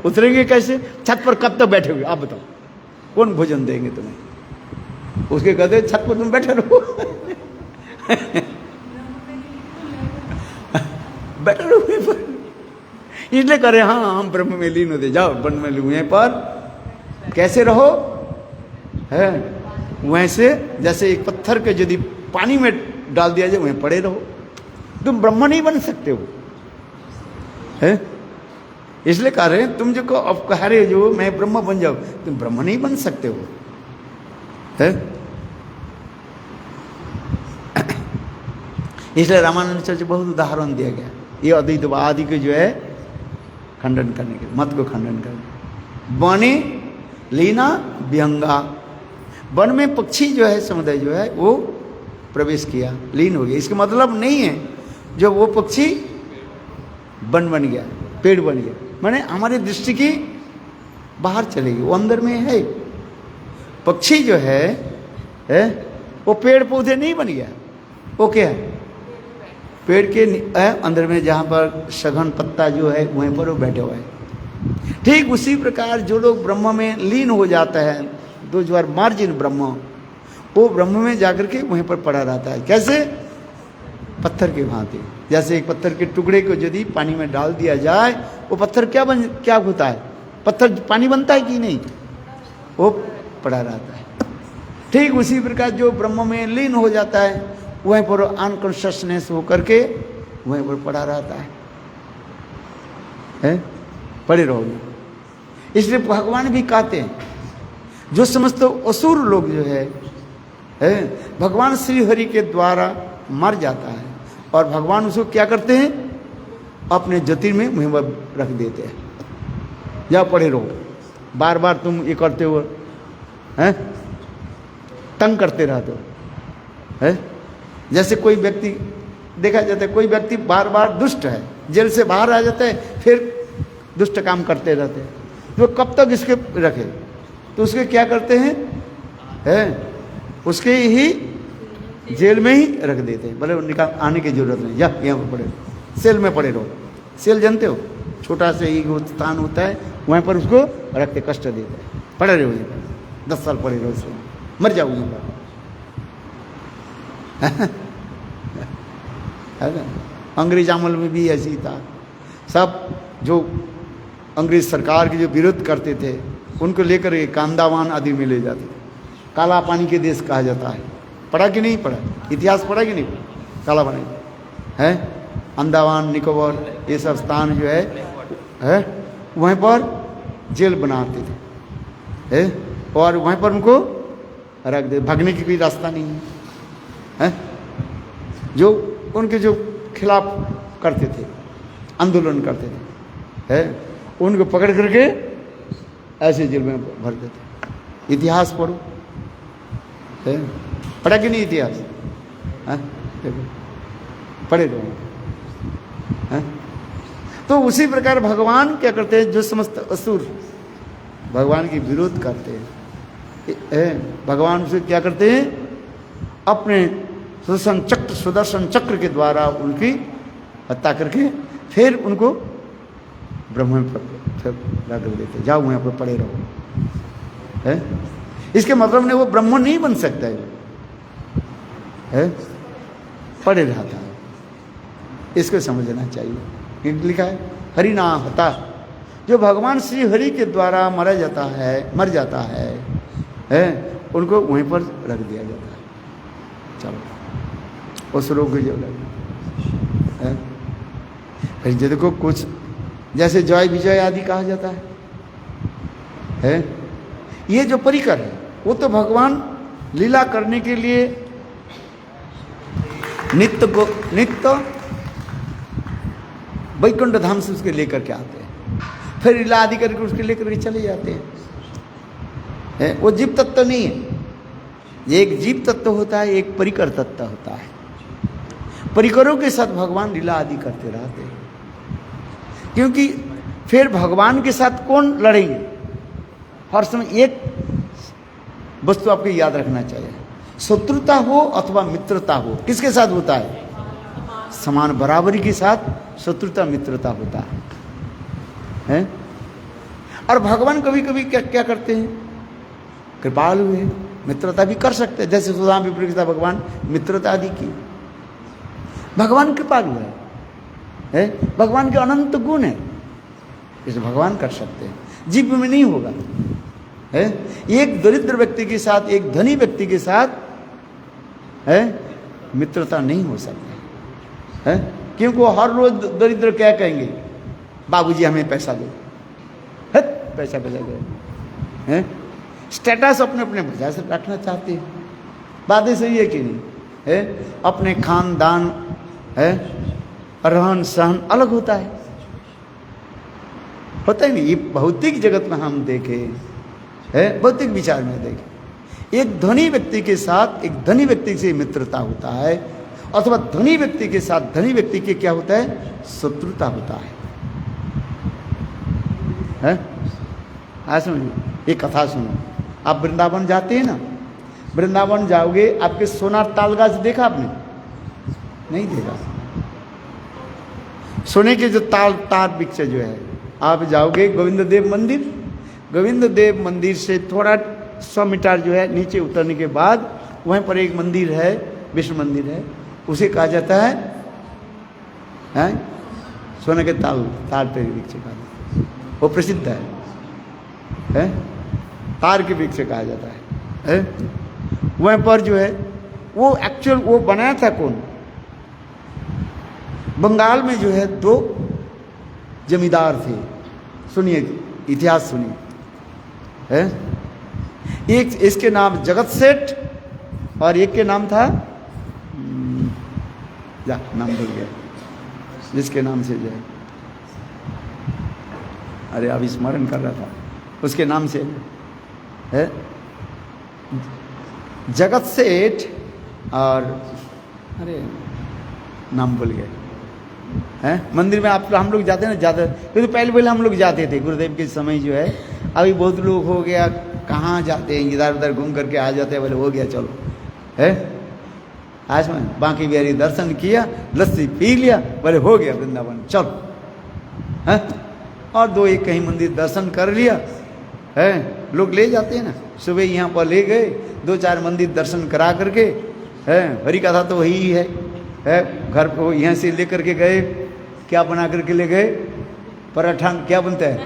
उतरेंगे कैसे? छत पर कब तक बैठोगे आप बताओ? कौन भोजन देंगे तुम्हें? उसके कहते छत पर तुम बैठे रहो बैठे रहो। इसलिए करे हाँ हम ब्रह्म में लीन होते जाओ, ब्रह्म में लीन पर कैसे रहो? वैसे जैसे एक पत्थर के यदि पानी में डाल दिया जाए वहीं पड़े रहो। तुम ब्रह्म नहीं बन सकते हो। इसलिए कह रहे हैं तुम जो अब कह रहे हो जो मैं ब्रह्म बन जाऊं, तुम ब्रह्म नहीं बन सकते हो। इसलिए रामानंद चर्च बहुत उदाहरण दिया गया ये अद्वैतवादी के जो है खंडन करने के, मत को खंडन करने। बने लीना व्यंगा, वन में पक्षी जो है समुदाय जो है वो प्रवेश किया, लीन हो गया। इसका मतलब नहीं है जो वो पक्षी वन बन गया, पेड़ बन गया, माने हमारी दृष्टि की बाहर चलेगी, वो अंदर में है। पक्षी जो है वो पेड़ पौधे नहीं बन गया, वो क्या है, पेड़ के अंदर में जहाँ पर सघन पत्ता जो है वहीं पर वो बैठे हुए हैं। ठीक उसी प्रकार जो लोग ब्रह्म में लीन हो जाता है, दो जो आर मार्जिन ब्रह्म, वो ब्रह्म में जाकर के वहीं पर पड़ा रहता है। कैसे? पत्थर के भांति। जैसे एक पत्थर के टुकड़े को यदि पानी में डाल दिया जाए, वो पत्थर क्या होता है? पत्थर पानी बनता है कि नहीं? वो पड़ा रहता है। ठीक उसी प्रकार जो ब्रह्म में लीन हो जाता है, वहीं पर अनकॉन्शियसनेस होकर के वहीं पर पड़ा रहता है, पड़े रहोगे। इसलिए भगवान भी कहते हैं, जो समस्त असुर लोग जो है भगवान श्री हरि के द्वारा मर जाता है और भगवान उसको क्या करते हैं, अपने ज्योति में मुहिम रख देते हैं। या पड़े रहो, बार बार तुम ये करते हो, तंग करते रहते हो, जैसे कोई व्यक्ति देखा जाता है, कोई व्यक्ति बार बार दुष्ट है, जेल से बाहर आ जाता है, फिर दुष्ट काम करते रहते हैं, तो कब तक इसके रखे? तो उसके क्या करते हैं, उसके ही जेल में ही रख देते हैं, भले निकाल आने की जरूरत नहीं, या यहाँ पर पड़े रहो, सेल में पड़े रहो। सेल जानते हो, छोटा सा ही स्थान होता है, वहीं पर उसको रखते, कष्ट देते हैं, पड़े रहो, 10 साल पड़े रहो, उसको मर जाओ यहाँ पर। अंग्रेज अमल में भी ऐसी था, सब जो अंग्रेज सरकार के जो विरोध करते थे उनको लेकर ये कांदावान आदि में ले जाते थे। काला पानी के देश कहा जाता है, पढ़ा कि नहीं पढ़ा? इतिहास पढ़ा कि नहीं? काला पानी है, अंडमान निकोबार ये सब स्थान जो है वहीं पर जेल बनाते थे, और वहीं पर उनको रख दे, भागने की कोई रास्ता नहीं है। जो उनके जो खिलाफ करते थे, आंदोलन करते थे, उनको पकड़ करके ऐसे जेल में भर देते। इतिहास पढ़ो, पढ़ा कि नहीं इतिहास? पढ़े रहो। तो उसी प्रकार भगवान क्या करते हैं, जो समस्त असुर भगवान की विरोध करते हैं, भगवान से क्या करते हैं, अपने सुदर्शन चक्र के द्वारा उनकी हत्या करके फिर उनको ब्रह्म में रख देते, जाओ वहाँ पर पड़े रहो। इसके मतलब नहीं वो ब्रह्म नहीं बन सकता है, पड़े रहता है। इसको समझना चाहिए। लिखा है हरि ना हता, जो भगवान श्री हरि के द्वारा मर जाता है, उनको वहीं पर रख दिया जाता है। चलो उस रोग जो लगे, फिर देखो कुछ जैसे जय विजय आदि कहा जाता है, ये जो परिकर है वो तो भगवान लीला करने के लिए नित्य वैकुंठ धाम से उसके लेकर के आते हैं, फिर लीला आदि करके उसके लेकर के चले जाते हैं। वो जीव तत्व नहीं है, एक जीव तत्व होता है, एक परिकर तत्व होता है। परिकरों के साथ भगवान लीला आदि करते रहते हैं, क्योंकि फिर भगवान के साथ कौन लड़ेंगे? हर समय एक वस्तु आपको याद रखना चाहिए, शत्रुता हो अथवा मित्रता हो, किसके साथ होता है? समान बराबरी के साथ शत्रुता मित्रता होता है। और भगवान कभी कभी क्या करते हैं, कृपालु है, मित्रता भी कर सकते हैं, जैसे सुदाम विप्र के साथ भगवान मित्रता आदि की। भगवान कृपालु है, भगवान के अनंत गुण है, इसे भगवान कर सकते हैं, जीव में नहीं होगा। एक दरिद्र व्यक्ति के साथ, एक धनी व्यक्ति के साथ मित्रता नहीं हो सकती, क्योंकि वो हर रोज दरिद्र क्या कहेंगे, बाबूजी हमें पैसा दो, पैसा दो। स्टेटस अपने अपने वजह से रखना चाहते हैं, बातें सही है कि नहीं? अपने खानदान रहन सहन अलग होता है नहीं? ये भौतिक जगत में हम देखें, भौतिक विचार में देखें, एक धनी व्यक्ति के साथ एक धनी व्यक्ति से मित्रता होता है, अथवा धनी व्यक्ति के साथ धनी व्यक्ति के क्या होता है, शत्रुता होता है। आज समझिए, एक कथा सुनो। आप वृंदावन जाते हैं ना, वृंदावन जाओगे, आपके सोनार तालगाछ देखा आपने? नहीं देखा। सोने के जो तार वृक्ष जो है, आप जाओगे गोविंद देव मंदिर, गोविंद देव मंदिर से थोड़ा 100 मीटर जो है नीचे उतरने के बाद वहीं पर एक मंदिर है, विष्णु मंदिर है, उसे कहा जाता है सोने के तार पे वृक्ष का, वो प्रसिद्ध है? तार के वृक्ष कहा जाता है। वहीं पर जो है वो एक्चुअल वो बनाया था कौन? बंगाल में जो है 2 जमींदार थे, सुनिए इतिहास सुनिए। एक इसके नाम जगत सेठ और एक के नाम था नाम भूल गया, जिसके नाम से जो है, अरे अभी स्मरण कर रहा था, उसके नाम से है जगत सेठ और अरे नाम भूल गए। मंदिर में आप हम लोग जाते हैं ना, ज़्यादा तो पहले हम लोग जाते थे गुरुदेव के समय जो है, अभी बहुत लोग हो गया, कहाँ जाते हैं, इधर उधर घूम करके आ जाते हैं, बोले हो गया चलो आज में बांकी बिहारी दर्शन किया, लस्सी पी लिया, बोले हो गया वृंदावन चलो और 2-1 कहीं मंदिर दर्शन कर लिया लोग ले जाते हैं ना, सुबह यहाँ पर ले गए, 2-4 मंदिर दर्शन करा करके हरी कथा तो वही है घर को यहाँ से ले करके गए, क्या बना करके ले गए, पराठा क्या बनता है,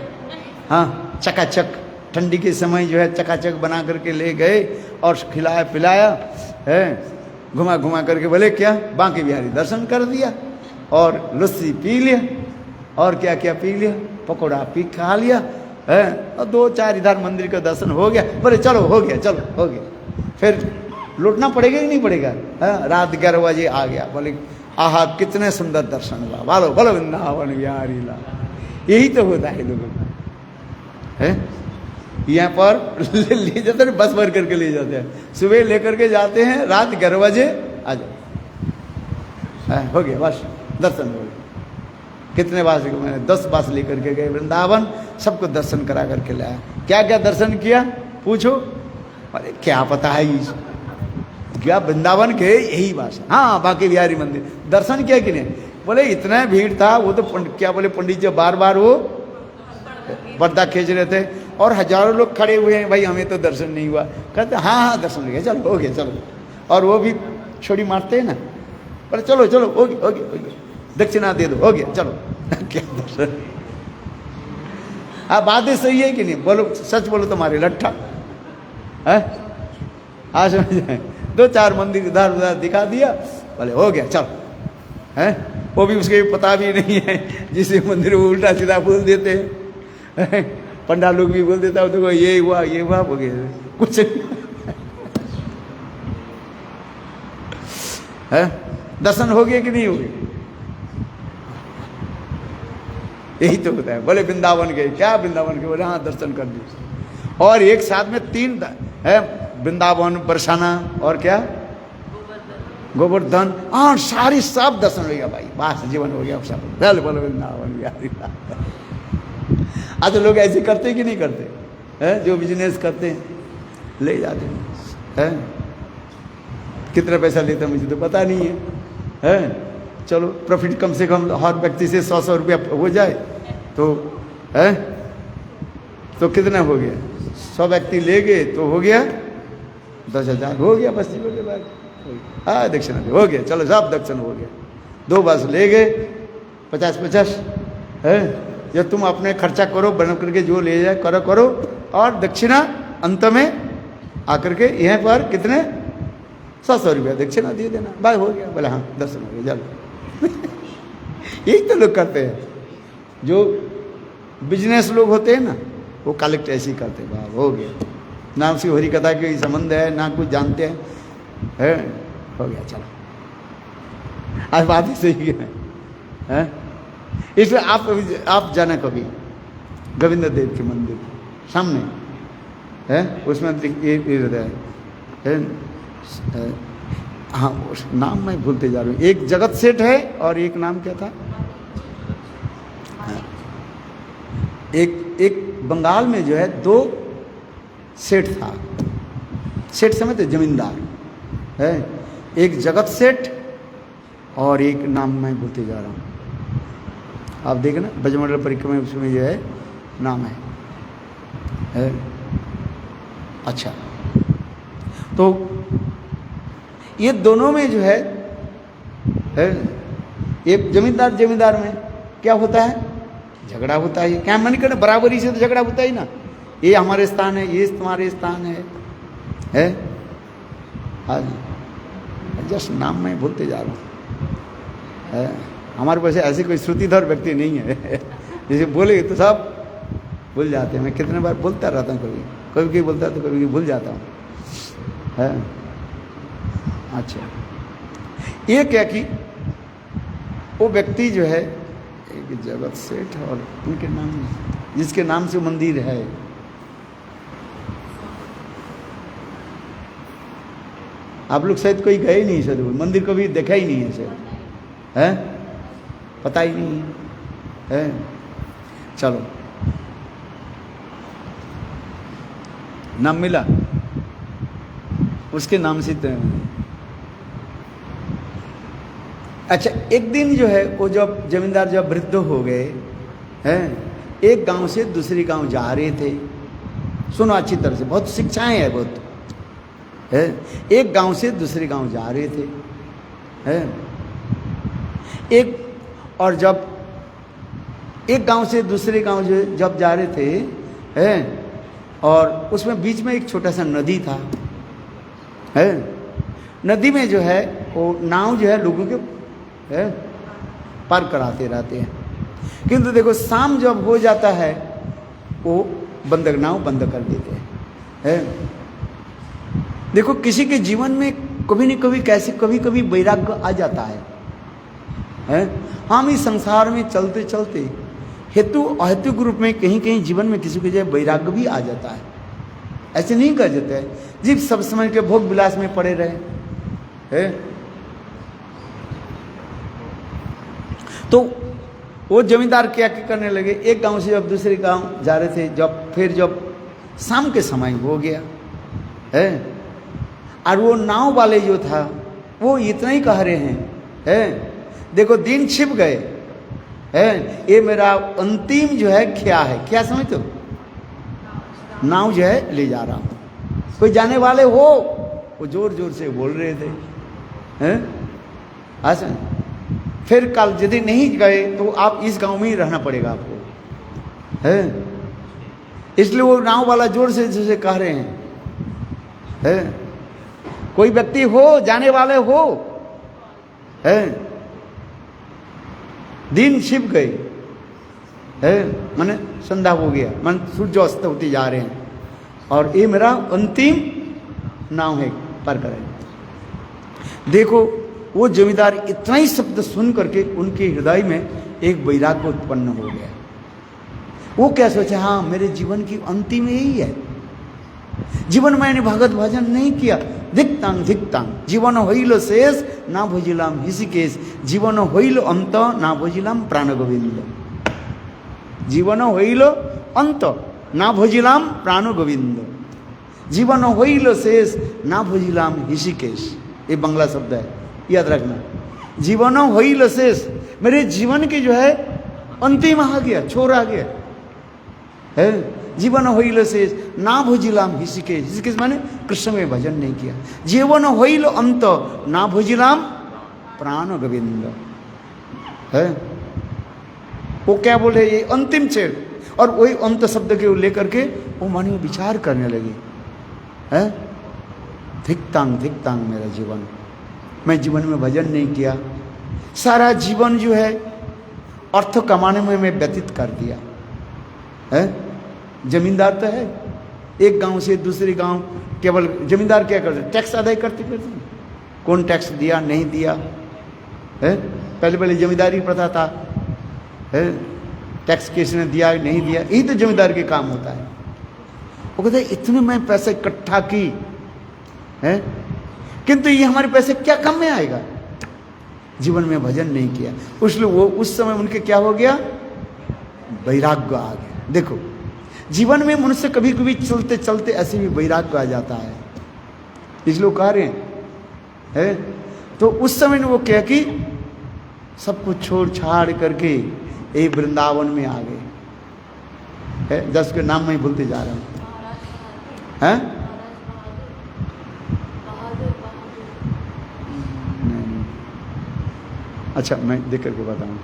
हाँ चकाचक, ठंडी के समय जो है चकाचक बना करके ले गए और खिलाया पिलाया घुमा घुमा करके बोले क्या बांके बिहारी दर्शन कर दिया और लस्सी पी लिया और क्या क्या पी लिया, पकौड़ा पी खा लिया और 2-4 इधर मंदिर का दर्शन हो गया, बोले चलो हो गया चलो हो गया, फिर लौटना पड़ेगा ही नहीं पड़ेगा। रात 11 बजे आ गया, बोले आहा कितने सुंदर दर्शन हुआ, बोलो बोलो वृंदावन बिहारी लाल। यही तो होता है लोगों का। यहाँ पर ले जाते हैं, बस भर करके ले जाते हैं, सुबह लेकर के जाते हैं, रात 11 बजे आ जाओ, हो गया बस दर्शन हो गया। कितने बार मैंने 10 बार लेकर के गए वृंदावन, सबको दर्शन करा करके लाया। क्या क्या दर्शन किया पूछो, अरे क्या पता है क्या वृंदावन के यही भाषा, हाँ बांके बिहारी मंदिर दर्शन किया कि नहीं, बोले इतना भीड़ था, वो तो क्या बोले पंडित जी बार बार वो पर्दा खींच रहे थे और हजारों लोग खड़े हुए हैं, भाई हमें तो दर्शन नहीं हुआ, कहते हाँ हाँ दर्शन हो गया चलो हो गया चलो, और वो भी छोड़ी मारते हैं ना, बोले चलो चलो हो गया हो गया हो गया, दक्षिणा दे दो हो गया चलो क्या दर्शन। आप बातें सही है कि नहीं, बोलो सच बोलो तुम्हारे लट्ठा है। आज समझ जाए 2-4 मंदिर इधर उधर दिखा दिया, बोले हो गया चलो है, वो भी उसके पता भी नहीं है, जिसे मंदिर वो उल्टा सीधा बोल देते हैं, पंडा लोग भी बोल देता है देखो ये हुआ हो गया कुछ है। दर्शन हो गया कि नहीं हो गया, यही तो होता है। बोले वृंदावन गए, क्या वृंदावन के, बोले हाँ दर्शन कर दिए, और एक साथ में 3 है वृंदावन बरसाना और क्या गोवर्धन, हाँ सारी सब दर्शन हो गया भाई, बस जीवन हो गया सब, बोले बोलो वृंदावन बिहारी। आज लोग ऐसे करते कि नहीं करते हैं, जो बिजनेस करते हैं ले जाते हैं कितना पैसा लेते हैं मुझे तो पता नहीं है चलो प्रॉफिट कम से कम हर व्यक्ति से 100 रुपया हो जाए तो है, तो कितना हो गया, 100 व्यक्ति ले गए तो हो गया 10,000 हो गया, बस हो गया, हाँ दक्षिणा हो गया, चलो सब दक्षिण हो गया। 2 बस ले गए 50-50 है, जब तुम अपने खर्चा करो बना करके जो ले जाए करो करो, और दक्षिणा अंत में आकर के यहाँ पर कितने 100 रुपया दक्षिणा दे देना, भाई हो गया, बोले हाँ दर्शन हो गया चलो। यही तो लोग करते हैं, जो बिजनेस लोग होते हैं ना वो कलेक्ट ऐसे ही करते हैं, हो गया, ना उसकी हरी कथा की संबंध है ना कुछ जानते हैं हो गया चलो। आज बात ही सही है इसलिए आप जाना कभी गोविंद देव के मंदिर सामने है, उसमें ये रहता है है हाँ, उस नाम मैं भूलते जा रहा हूँ। एक जगत सेठ है और एक नाम क्या था, एक बंगाल में जो है 2 सेठ था। सेठ समझते, जमींदार है। एक जगत सेठ और एक नाम मैं भूलते जा रहा हूँ। आप देखें ना ब्रजमंडल परिक्रमा उसमें जो है नाम है। अच्छा, तो ये दोनों में जो है ये जमींदार में क्या होता है, झगड़ा होता है। क्या मन करे, बराबरी से तो झगड़ा होता ही ना। ये हमारे स्थान है, ये तुम्हारे स्थान है। हाँ जी, जस्ट नाम मैं भूलते जा रहा हूँ। हमारे पास ऐसे कोई श्रुतिधर व्यक्ति नहीं है जैसे बोले तो सब भूल जाते हैं। मैं कितने बार बोलता रहता हूँ, कभी बोलता तो कभी भूल जाता हूँ। है अच्छा, ये क्या कि वो व्यक्ति जो है एक जगत सेठ और उनके नाम, जिसके नाम से मंदिर है, आप लोग शायद कोई गए नहीं, शायद मंदिर कभी देखा ही नहीं है, शायद है, पता ही नहीं है। चलो, नाम मिला उसके नाम से। अच्छा, एक दिन जो है वो जब जमींदार जब वृद्ध हो गए हैं, एक गांव से दूसरी गांव जा रहे थे। सुनो अच्छी तरह से, बहुत शिक्षाएं है बहुत है। एक गांव से दूसरे गांव जा रहे थे है। और जब एक गांव से दूसरे गांव जो जब जा रहे थे है, और उसमें बीच में एक छोटा सा नदी था है। नदी में जो है वो नाव जो है लोगों के है पार कराते रहते हैं, किंतु देखो शाम जब हो जाता है वो नाव बंद कर देते हैं। देखो किसी के जीवन में कभी न कभी कैसे कभी वैराग्य आ जाता है। हम इस संसार में चलते चलते हेतु अहेतु रूप में कहीं कहीं जीवन में किसी के जो वैराग्य भी आ जाता है। ऐसे नहीं कर देते हैं जीव सब समय के भोग विलास में पड़े रहे है। तो वो जमींदार क्या करने लगे, एक गांव से जब दूसरे गांव जा रहे थे, जब शाम के समय हो गया है, और वो नाव वाले जो था वो इतना ही कह रहे हैं देखो दिन छिप गए है, ये मेरा अंतिम जो है क्या है, क्या समझते हो, नाव जो है ले जा रहा हूं। कोई जाने वाले हो, वो जोर जोर से बोल रहे थे हैं। फिर कल यदि नहीं गए तो आप इस गांव में ही रहना पड़ेगा आपको है। इसलिए वो नाव वाला जोर से जैसे कह रहे हैं कोई व्यक्ति हो, जाने वाले हो है, दिन छिप गए है, माने संध्या हो गया, मन सूर्य अस्त होते जा रहे हैं, और ये मेरा अंतिम नाव है, पार करें। देखो वो जमींदार इतना ही शब्द सुन करके उनके हृदय में एक वैराग्य उत्पन्न हो गया। वो क्या सोचा, हाँ मेरे जीवन की अंतिम यही है, जीवन मैंने भगत भजन नहीं किया, धिक्तांग जीवन होइल शेष ना भोजिलाम ऋषिकेश, जीवन होइल अंत ना भोजिलाम प्राण गोविंद, जीवन होइल अंत ना भोजिलाम प्राण गोविंद, जीवन होइल शेष ना भोजिलाम ऋषिकेश। ये बांग्ला शब्द है, याद रखना। जीवन होइल शेष, मेरे जीवन की जो है अंतिम आ गया, छोर आ गया है। जीवन होइल शेष ना भोजिलाम ऋषिकेश, ऋषिकेश माने कृष्ण में भजन नहीं किया। जीवन होइल अंत ना भोजिलाम प्राण गोविंद है। वो क्या बोले, ये अंतिम छेद, और वही अंत शब्द के लेकर के वो मन में विचार करने लगे है। धिक्तांग मेरा जीवन, मैं जीवन में भजन नहीं किया, सारा जीवन जो है अर्थ कमाने में मैं व्यतीत कर दिया है। जमींदार तो है, एक गांव से दूसरे गांव, केवल जमींदार क्या करते, टैक्स अदाई करते कौन टैक्स दिया नहीं दिया है। पहले जमींदारी प्रथा था है, टैक्स किसने दिया नहीं दिया, यही तो जमींदार के काम होता है। वो कहते इतने मैं पैसे इकट्ठा की है, किंतु ये हमारे पैसे क्या काम में आएगा? जीवन में भजन नहीं किया, उसलिए वो उस समय उनके क्या हो गया? वैराग्य आ गया। देखो जीवन में मनुष्य कभी कभी चलते चलते ऐसे भी वैराग्य आ जाता है, इसलिए कह रहे हैं। तो उस समय वो क्या कि सब कुछ छोड़ छाड़ करके ये वृंदावन में आ गए है। 10 के नाम मैं भूलते जा रहा हूँ। हैं? नहीं, अच्छा मैं देख करके बताऊँ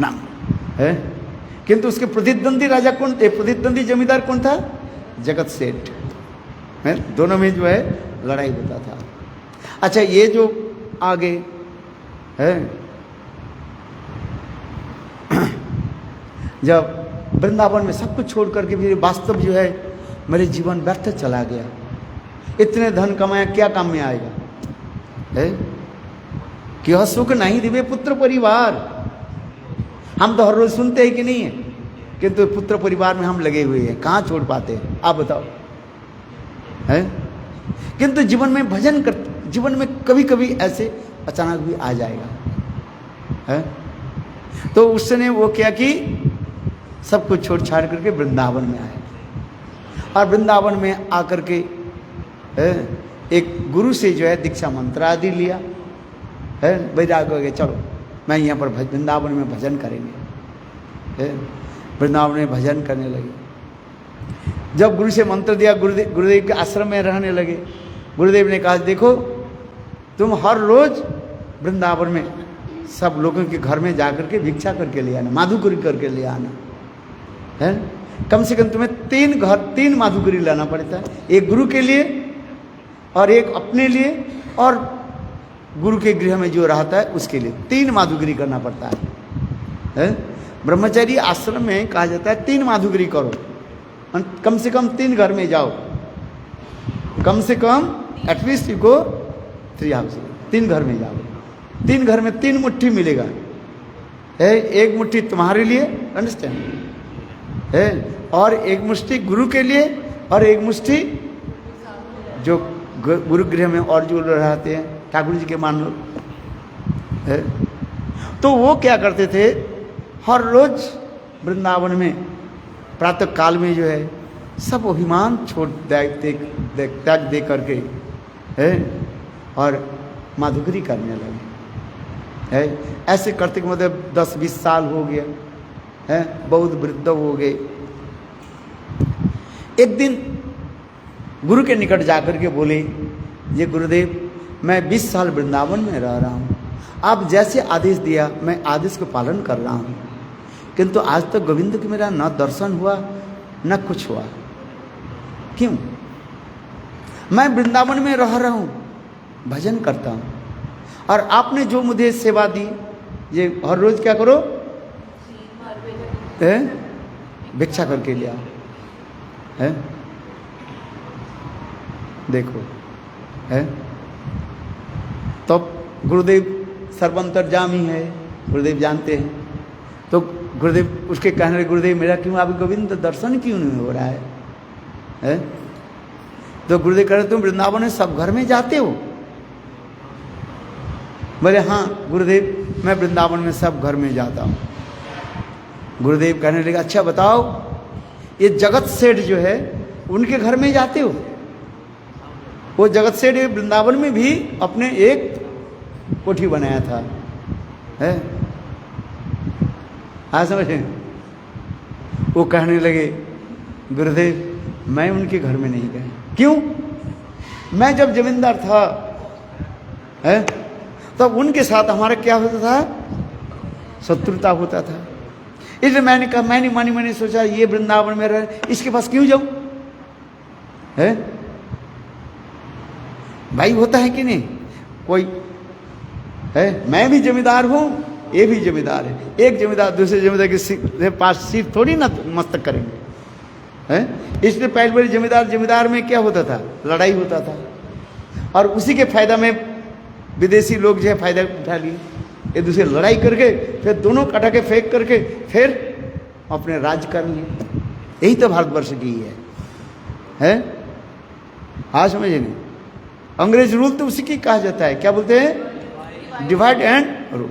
नाम है। किंतु उसके प्रतिद्वंदी राजा कौन थे? प्रतिद्वंदी जमींदार कौन था? जगत सेठ है। दोनों में जो है लड़ाई होता था। अच्छा ये जो आगे है, जब वृंदावन में सब कुछ छोड़ करके फिर वास्तव जो है मेरे जीवन व्यर्थ चला गया, इतने धन कमाया क्या काम में आएगा? है कि यह सुख नहीं दिवे पुत्र परिवार। हम तो हर रोज सुनते हैं कि नहीं है, किंतु पुत्र परिवार में हम लगे हुए हैं, कहाँ छोड़ पाते हैं आप बताओ? है किंतु जीवन में भजन कर, जीवन में कभी कभी ऐसे अचानक भी आ जाएगा है। तो उसने वो क्या कि सब कुछ छोड़ छाड़ करके वृंदावन में आए, और वृंदावन में आकर के एक गुरु से जो है दीक्षा मंत्र आदि लिया है। वैराग्य हो गया, चलो मैं यहाँ पर वृंदावन में भजन करेंगे। वृंदावन में भजन करने लगे। जब गुरु से मंत्र दिया, गुरुदेव के आश्रम में रहने लगे। गुरुदेव ने कहा देखो तुम हर रोज वृंदावन में सब लोगों के घर में जाकर के भिक्षा करके ले आना, माधुकरी करके ले आना है। कम से कम तुम्हें 3 माधुकरी लाना पड़ता है, एक गुरु के लिए और एक अपने लिए और गुरु के गृह में जो रहता है उसके लिए 3 माधुकरी करना पड़ता है। ब्रह्मचारी आश्रम में कहा जाता है 3 माधुकरी करो, कम से कम 3 घर में जाओ, कम से कम एटलीस्ट यू गो 3 हाउस, 3 घर में जाओ। 3 घर में 3 मुट्ठी मिलेगा है, एक मुट्ठी तुम्हारे लिए, अंडरस्टैंड है, और एक मुट्ठी गुरु के लिए और एक मुट्ठी जो गुरु गृह में और जो रहते हैं ठाकुर जी के मान लो है। तो वो क्या करते थे, हर रोज वृंदावन में प्रातः काल में जो है सब अभिमान छोड़ त्याग दे करके है और माधुकरी करने लगे है। ऐसे करते के मतलब 10-20 साल हो गया है, बहुत वृद्ध हो गए। एक दिन गुरु के निकट जाकर के बोले, ये गुरुदेव मैं 20 साल वृंदावन में रह रहा हूँ, आप जैसे आदेश दिया मैं आदेश को पालन कर रहा हूँ, किंतु आज तक गोविंद की मेरा न दर्शन हुआ न कुछ हुआ। क्यों? मैं वृंदावन में रह रहा हूँ, भजन करता हूँ, और आपने जो मुझे सेवा दी, ये हर रोज क्या करो, भिक्षा करके लिया है। देखो है तो गुरुदेव सर्वंतर्यामी है, गुरुदेव जानते हैं। तो गुरुदेव उसके कहने लगे, गुरुदेव मेरा क्यों अभी गोविंद दर्शन क्यों नहीं हो रहा है? तो गुरुदेव कह रहे तुम वृंदावन में सब घर में जाते हो? बोले हाँ गुरुदेव मैं वृंदावन में सब घर में जाता हूँ। गुरुदेव कहने लगे अच्छा बताओ, ये जगत सेठ जो है उनके घर में जाते हो? वो जगत सेठ वृंदावन में भी अपने एक कोठी बनाया था है। हाँ समझे? वो कहने लगे गुरुदेव मैं उनके घर में नहीं गया। क्यों? मैं जब जमींदार था है तब उनके साथ हमारा क्या होता था, शत्रुता होता था। इसलिए मैंने कहा, मैंने सोचा ये वृंदावन में रहे, इसके पास क्यों जाऊं है? भाई होता है कि नहीं, कोई है, मैं भी जमींदार हूं, ये भी जमींदार है, एक जमींदार दूसरे जमींदार के पास सिर थोड़ी ना मस्तक करेंगे है। इसलिए पहले बड़ी जमींदार में क्या होता था, लड़ाई होता था, और उसी के फायदा में विदेशी लोग जो है फायदा उठा लिए, एक दूसरे लड़ाई करके फिर दोनों कटा के फेंक करके फिर अपने राज कर लिए। यही तो भारतवर्ष की है हाँ समझे नहीं, अंग्रेज रूल तो उसी की कहा जाता है, क्या बोलते हैं, डिवाइड एंड रूल।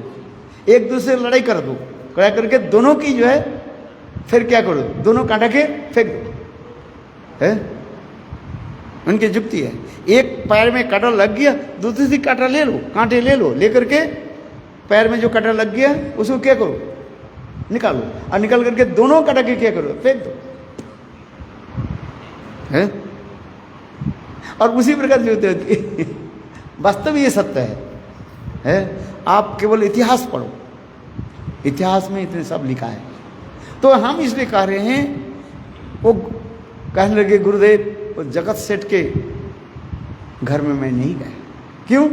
एक दूसरे से लड़ाई कर दो, कड़ा करके दोनों की जो है फिर क्या करो, दोनों काटा के फेंक दो, है उनकी जुक्ति है। एक पैर में कांटा लग गया, दूसरी से कांटा ले लो, कांटे ले लो, लेकर के पैर में जो कांटा लग गया उसको क्या करो, निकालो, और निकाल करके दोनों कांटा के क्या करो, फेंक दो, है। और उसी प्रकार जो होते हैं वास्तव ये सत्य है। आप केवल इतिहास पढ़ो, इतिहास में इतने सब लिखा है। तो हम इसलिए कह रहे हैं, वो कहने लगे गुरुदेव वो जगत सेठ के घर में मैं नहीं गया, क्यों,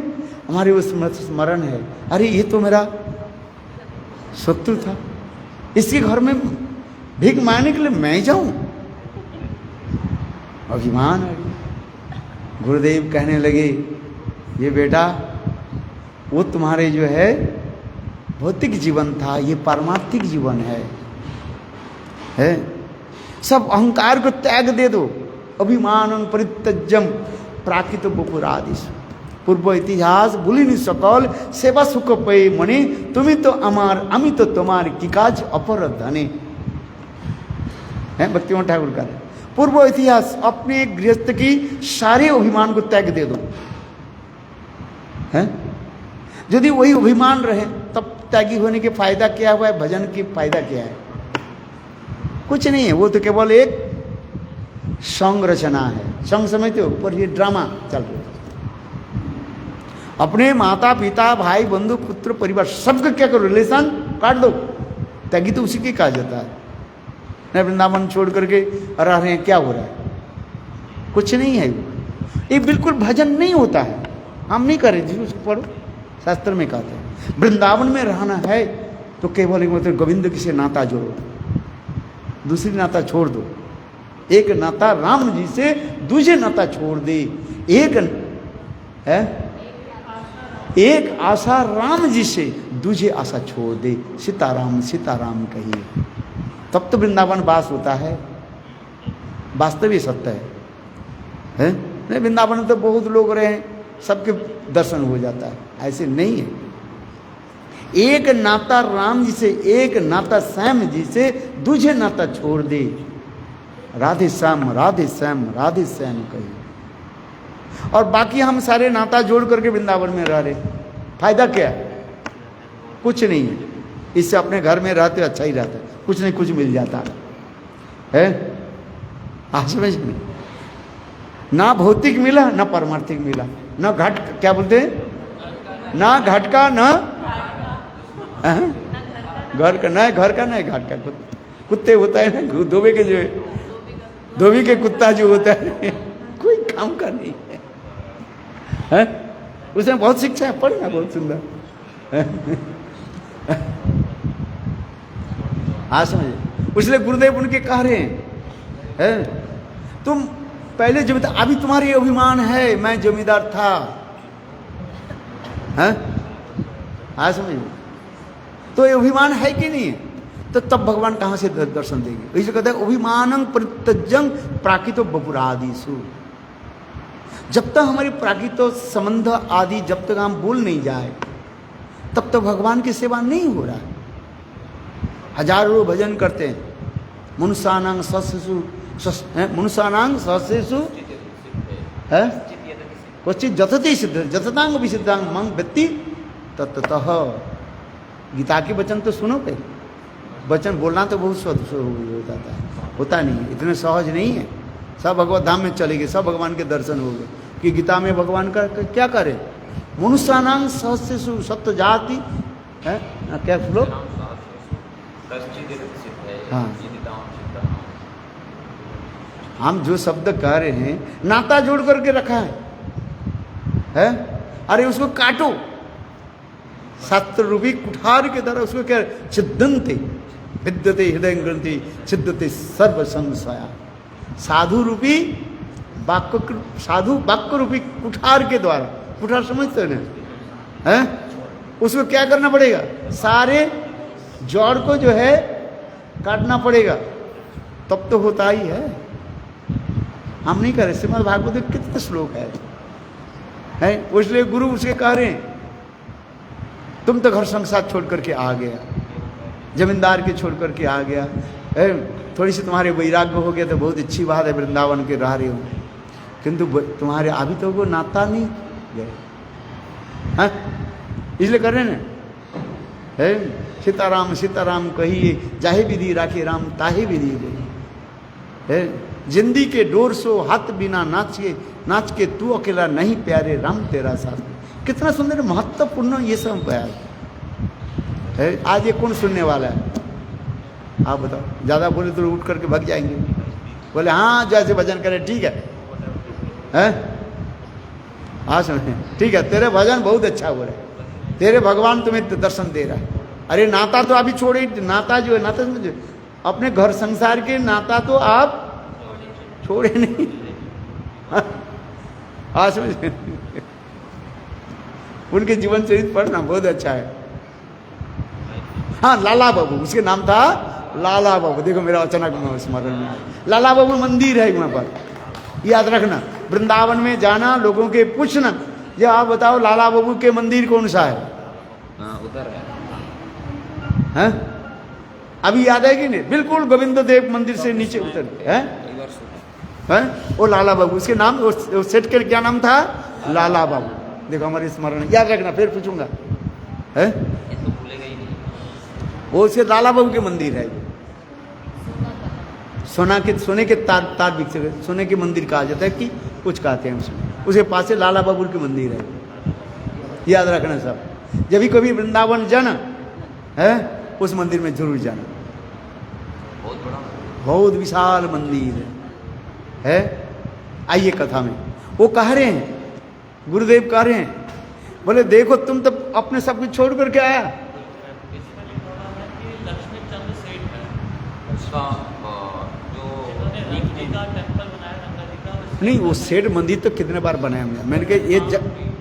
हमारे वो स्मरण है, अरे ये तो मेरा शत्रु था, इसके घर में भीख मांगने के लिए मैं जाऊं, अभिमान है। गुरुदेव कहने लगे, ये बेटा वो तुम्हारे जो है भौतिक जीवन था, ये पारमार्थिक जीवन है? सब अहंकार को त्याग दे दो, अभिमान परित्यज्यम प्राकृत बपुरादिश, पूर्व इतिहास भूलिनी सकल सेवा सुख पे मने, तुम्हें तो अमार अमी तो तुम्हार की काज अपर धने, है भक्तिमोहन ठाकुर का। पूर्व इतिहास, अपने गृहस्थ की सारे अभिमान को त्याग दे दो, है। यदि वही अभिमान रहे तब त्यागी होने के फायदा क्या हुआ है, भजन की फायदा क्या है, कुछ नहीं है। वो तो केवल एक संरचना है, संग समझते हो, पर ये ड्रामा चल रहा है। अपने माता पिता भाई बंधु पुत्र परिवार सबका क्या करो, रिलेशन काट दो, त्यागी तो उसी के कहा जाता है। न वृंदावन छोड़ करके रह रहे हैं, क्या हो रहा है, कुछ नहीं है। ये बिल्कुल भजन नहीं होता है, हम नहीं करें जी, उसको पढ़ो, शास्त्र में कहते हैं वृंदावन में रहना है तो केवल मतलब गोविंद की से नाता जोड़ो, दूसरी नाता छोड़ दो। एक नाता राम जी से, दूसरे नाता छोड़ दे। एक है, एक आशा राम जी से, दूसरे आशा छोड़ दे, सीताराम सीताराम कहिए, तब तो वृंदावन वास होता है। वास्तविक सत्य है? नहीं, वृंदावन में तो बहुत लोग रहे, सबके दर्शन हो जाता है, ऐसे नहीं है। एक नाता राम जी से, एक नाता श्याम जी से, दूसरे नाता छोड़ दे, राधे श्याम राधे श्याम राधे श्याम कहिए। और बाकी हम सारे नाता जोड़ करके वृंदावन में रह रहे, फायदा क्या है, कुछ नहीं है। इससे अपने घर में रहते अच्छा ही रहता है, कुछ नहीं कुछ मिल जाता है। आज में ना भौतिक मिला ना परमार्थिक मिला, ना घाट, क्या बोलते हैं, ना घाट का ना घर का, ना घर का ना घाट का। कुत्ते होता है ना, धोबे के जो धोबी के कुत्ता जो होता है कोई काम का नहीं है, उसमें बहुत शिक्षा है, पढ़ना बहुत सुंदर। हाँ समझे, इसलिए गुरुदेव उनके कह रहे हैं, तुम पहले जमींदार, अभी तुम्हारी अभिमान है मैं जमींदार था, हाँ समझे, तो ये अभिमान है कि नहीं, तो तब भगवान कहाँ से दर्शन देंगे। इसलिए कहते हैं अभिमानं परित्यज्यं प्राकृतो बपुरादिषु, जब तक हमारी प्राकृत संबंध आदि जब तक हम भूल नहीं जाए तब तक भगवान की सेवा नहीं हो रहा है। हजारों भजन करते हैं, मनुष्यानां सस्यसु मनुष्यानां सस्यसु है क्वचित जतते सिद्ध जततांग विसिद्धांग मंग व्यक्ति तत्तः। गीता के वचन तो सुनो पे, वचन बोलना तो बहुत होता है, होता नहीं, इतने सहज नहीं है। सब भगवत धाम में चले गए, सब भगवान के दर्शन हो गए, कि गीता में भगवान का क्या करे, मनुष्यानां सहस्रेषु सत्य जाति है क्या श्लोक, हाँ हम जो शब्द कह रहे हैं नाता जोड़ करके रखा है? अरे उसको काटो, शास्त्र रूपी कुठार के द्वारा उसको क्या, छिद्दन्ते विद्यते हृदय ग्रंथि छिद्दते सर्व संशया। साधु रूपी वाक्य, साधु वाक्य रूपी कुठार के द्वारा, कुठार समझते हो ना, है उसको क्या करना पड़ेगा, सारे जड़ को जो है काटना पड़ेगा, तब तो होता ही है। हम नहीं कर रहे। श्रीमद् भागवत में कितने श्लोक है? इसलिए गुरु उसके कह रहे हैं तुम तो घर संसार छोड़ करके आ गया, जमींदार के छोड़ करके आ गया, थोड़ी सी तुम्हारे वैराग्य हो गया तो बहुत अच्छी बात है, वृंदावन के रह रहे हो, किंतु तुम्हारे अभी तो वो नाता नहीं गए। हाँ, इसलिए कर रहे ना, सीताराम सीताराम कहिए, जाहे विधि राखे राम ताहे विधि गई। जिंदी के डोर सो हाथ बिना नाच के तू अकेला नहीं प्यारे राम तेरा साथ। कितना सुंदर महत्वपूर्ण ये सब बयान है। आज ये कौन सुनने वाला है? आप बताओ। ज़्यादा बोले तो उठ करके भाग जाएंगे। बोले हाँ जैसे भजन करे ठीक है, हाँ सुने ठीक है, तेरे भजन बहुत अच्छा हो रहा है, तेरे भगवान तुम्हें दर्शन दे रहा है। अरे नाता तो अभी छोड़े, नाता जो है नाता समझो, अपने घर संसार के नाता तो आप छोड़े नहीं। हाँ समझ, उनके जीवन चरित्र पढ़ना बहुत अच्छा है। हाँ लाला बाबू उसके नाम था, लाला बाबू। देखो मेरा अचानक स्मरण में, लाला बाबू मंदिर है वहां पर, याद रखना। वृंदावन में जाना, लोगों के पूछना, जो आप बताओ लाला बाबू के मंदिर कौन सा है? उधर है, अभी याद है कि नहीं? बिल्कुल गोविंद देव मंदिर से नीचे उतर है, वो लाला बाबू। उसके नाम, उस सेठ के क्या नाम था? लाला बाबू। देखो हमारे स्मरण याद रखना, फिर पूछूंगा है, वो उसके लाला बाबू के मंदिर है। सोने के तार बिक, सोने के मंदिर कहा जाता है कि कुछ कहते हैं उसमें, उसके पास से लाला बाबू के मंदिर है। याद रखना सब, जब भी कभी वृंदावन जाना है उस मंदिर में जरूर जाना, बहुत बड़ा, बहुत विशाल मंदिर है। आइए कथा में, वो कह रहे हैं, गुरुदेव कह रहे हैं, बोले देखो तुम तो अपने सब कुछ छोड़ करके आया। नहीं वो सेठ मंदिर तो कितने बार बनाया मैंने कहा ये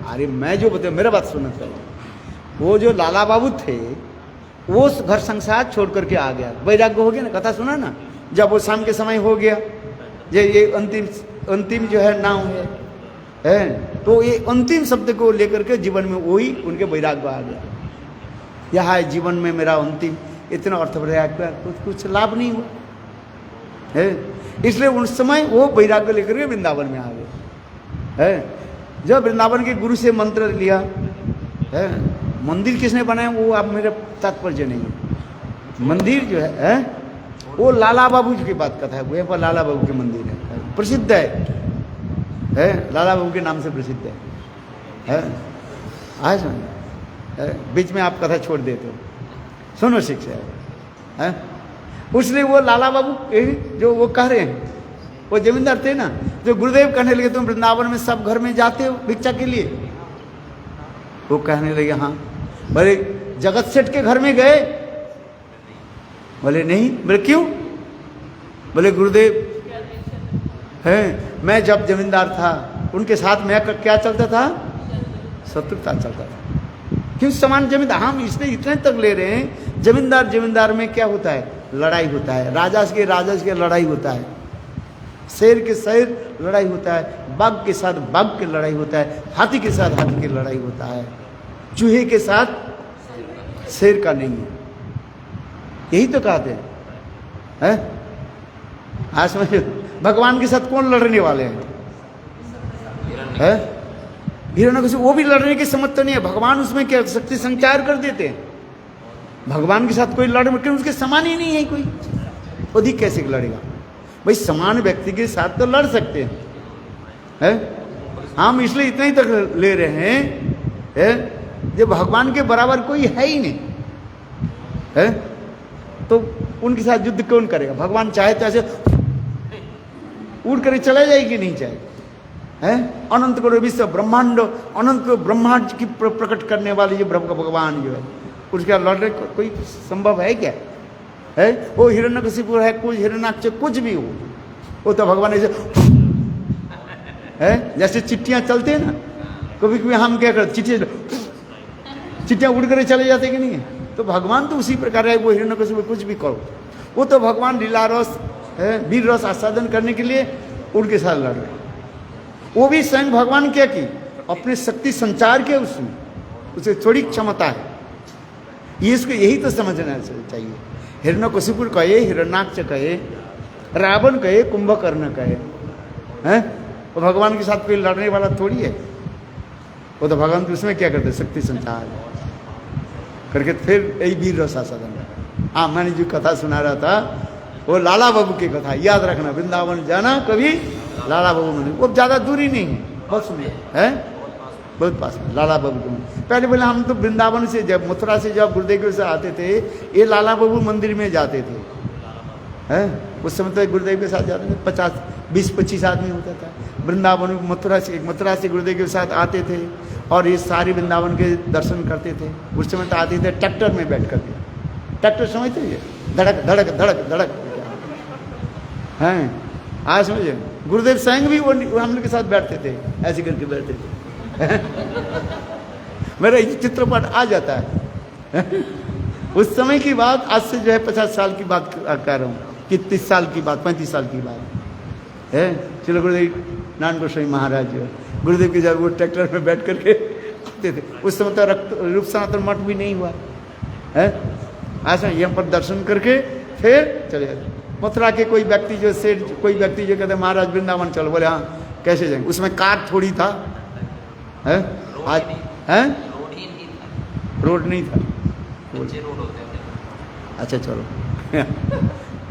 अरे मैं जो बताया मेरा बात सुनना चाहिए। वो जो लाला बाबू थे वो घर संसार छोड़ करके आ गया, वैराग्य हो गया ना, कथा सुना ना, जब वो शाम के समय हो गया, ये अंतिम जो है नाम है, तो ये अंतिम शब्द को लेकर के जीवन में वही उनके वैराग्य आ गया। यह है जीवन में मेरा अंतिम, इतना अर्थ कुछ लाभ नहीं हुआ है, इसलिए उस समय वो वैराग्य लेकर के वृंदावन में आ गए है। जब वृंदावन के गुरु से मंत्र लिया है, मंदिर किसने बनाया वो आप मेरे तात्पर्य नहीं है। मंदिर जो है वो लाला बाबू की बात कथा है, वहीं पर लाला बाबू के मंदिर है, प्रसिद्ध है, लाला बाबू के नाम से प्रसिद्ध है। आज सुन, बीच में आप कथा छोड़ देते हो, सुनो शिक्षा है। उसने वो लाला बाबू जो वो कह रहे हैं, वो जमींदार थे ना, जो गुरुदेव कहने लगे तुम वृंदावन में सब घर में जाते हो भिक्षा के लिए, वो कहने लगे हाँ। बोले जगत सेठ के घर में गए? बोले नहीं। बोले क्यों? बोले गुरुदेव है, मैं जब जमींदार था उनके साथ मैं क्या चलता था? शत्रुता चलता था। क्यों? समान जमींदार, हम इसलिए इतने तक ले रहे हैं, जमींदार में क्या होता है? लड़ाई होता है, राजा के लड़ाई होता है, शेर के शेर लड़ाई होता है, बाघ के साथ बाघ की लड़ाई होता है, हाथी के साथ हाथी की लड़ाई होता है, चूहे के साथ शेर का नहीं है। यही तो कहते हैं। हाँ समझो, भगवान के साथ कौन लड़ने वाले हैं? हिरण्यकशिपु, वो भी लड़ने की समझ तो नहीं है। भगवान उसमें क्या शक्ति संचार कर देते हैं। भगवान के साथ कोई लड़े, क्यों? उसके समान ही नहीं है कोई, अधिक कैसे लड़ेगा भाई? समान व्यक्ति के साथ तो लड़ सकते हैं। हम इसलिए इतना ही तक ले रहे हैं, जब भगवान के बराबर कोई है ही नहीं है, तो उनके साथ युद्ध कौन करेगा? भगवान चाहे तो ऐसे उड़ कर चला जाए कि नहीं चाहे है? अनंत करो विश्व ब्रह्मांड, अनंत को ब्रह्मांड की प्रकट करने वाले जो भगवान जो है, उसके लड़ने कोई संभव है क्या? है वो हिरण्यकशिपु है, कुछ हिरण्याक्ष कुछ भी हो, वो तो भगवान ऐसे है, जैसे चिट्ठियां चलते हैं ना, कभी कभी हम क्या करते, चिट्ठियां उड़ कर चले जाते कि नहीं है? तो भगवान तो उसी प्रकार है। वो हिरण्यकशिपु कुछ भी करो, वो तो भगवान लीला रस है, वीर रस आस्वादन करने के लिए उनके साथ लड़ रहे। वो भी स्वयं भगवान क्या की, अपने शक्ति संचार के उसमें, उसे थोड़ी क्षमता है। ये इसको यही तो समझना चाहिए। हिरण्यकशिपु कहे, हिरण्याक्ष कहे, रावण कहे, कुंभकर्ण कहे, हैं? वो भगवान के साथ कोई लड़ने वाला थोड़ी है। वो तो भगवान तो उसमें क्या करते, शक्ति संचार करके फिर यही वीर रसा सदन। हाँ, मैंने जो कथा सुना रहा था वो लाला बाबू की कथा, याद रखना। वृंदावन जाना कभी, लाला बाबू मंदिर, वो ज़्यादा दूरी नहीं है, बहुत सुंदर है, बहुत पास में लाला बाबू के मंदिर। पहले बोले हम तो वृंदावन से, जब मथुरा से जब गुरुदेव से आते थे, ये लाला बाबू मंदिर में जाते थे, हैं? उस समय तो गुरुदेव के साथ जाते थे, 20-25 आदमी होता था। वृंदावन मथुरा से गुरुदेव के साथ आते थे और ये सारे वृंदावन के दर्शन करते थे। उस समय तो आते थे ट्रैक्टर में बैठ करके, ट्रैक्टर समझते हैं, धड़क धड़क धड़क धड़क, हैं? आज समझे, गुरुदेव स्वयं भी वो हम लोग के साथ बैठते थे, ऐसे करके बैठते थे। मेरा ये चित्रपट आ जाता है। उस समय की बात, आज से जो है 50 साल की बात कर रहा हूँ, कि 30 साल की बात, 35 साल की बात है। चलो गुरुदेव नारायण गोस्वामी महाराज जो गुरुदेव के जब वो ट्रैक्टर में बैठ करके आते थे, उस समय तो रूप सनातन मठ भी नहीं हुआ है। ऐसा यहाँ पर दर्शन करके फिर चले जाते। मथुरा के कोई व्यक्ति जो सेठ, कोई व्यक्ति जो कहते महाराज वृंदावन चलो, बोले हाँ कैसे जाएंगे, उसमें कार थोड़ी था, है आज, है रोड नहीं था, अच्छा चलो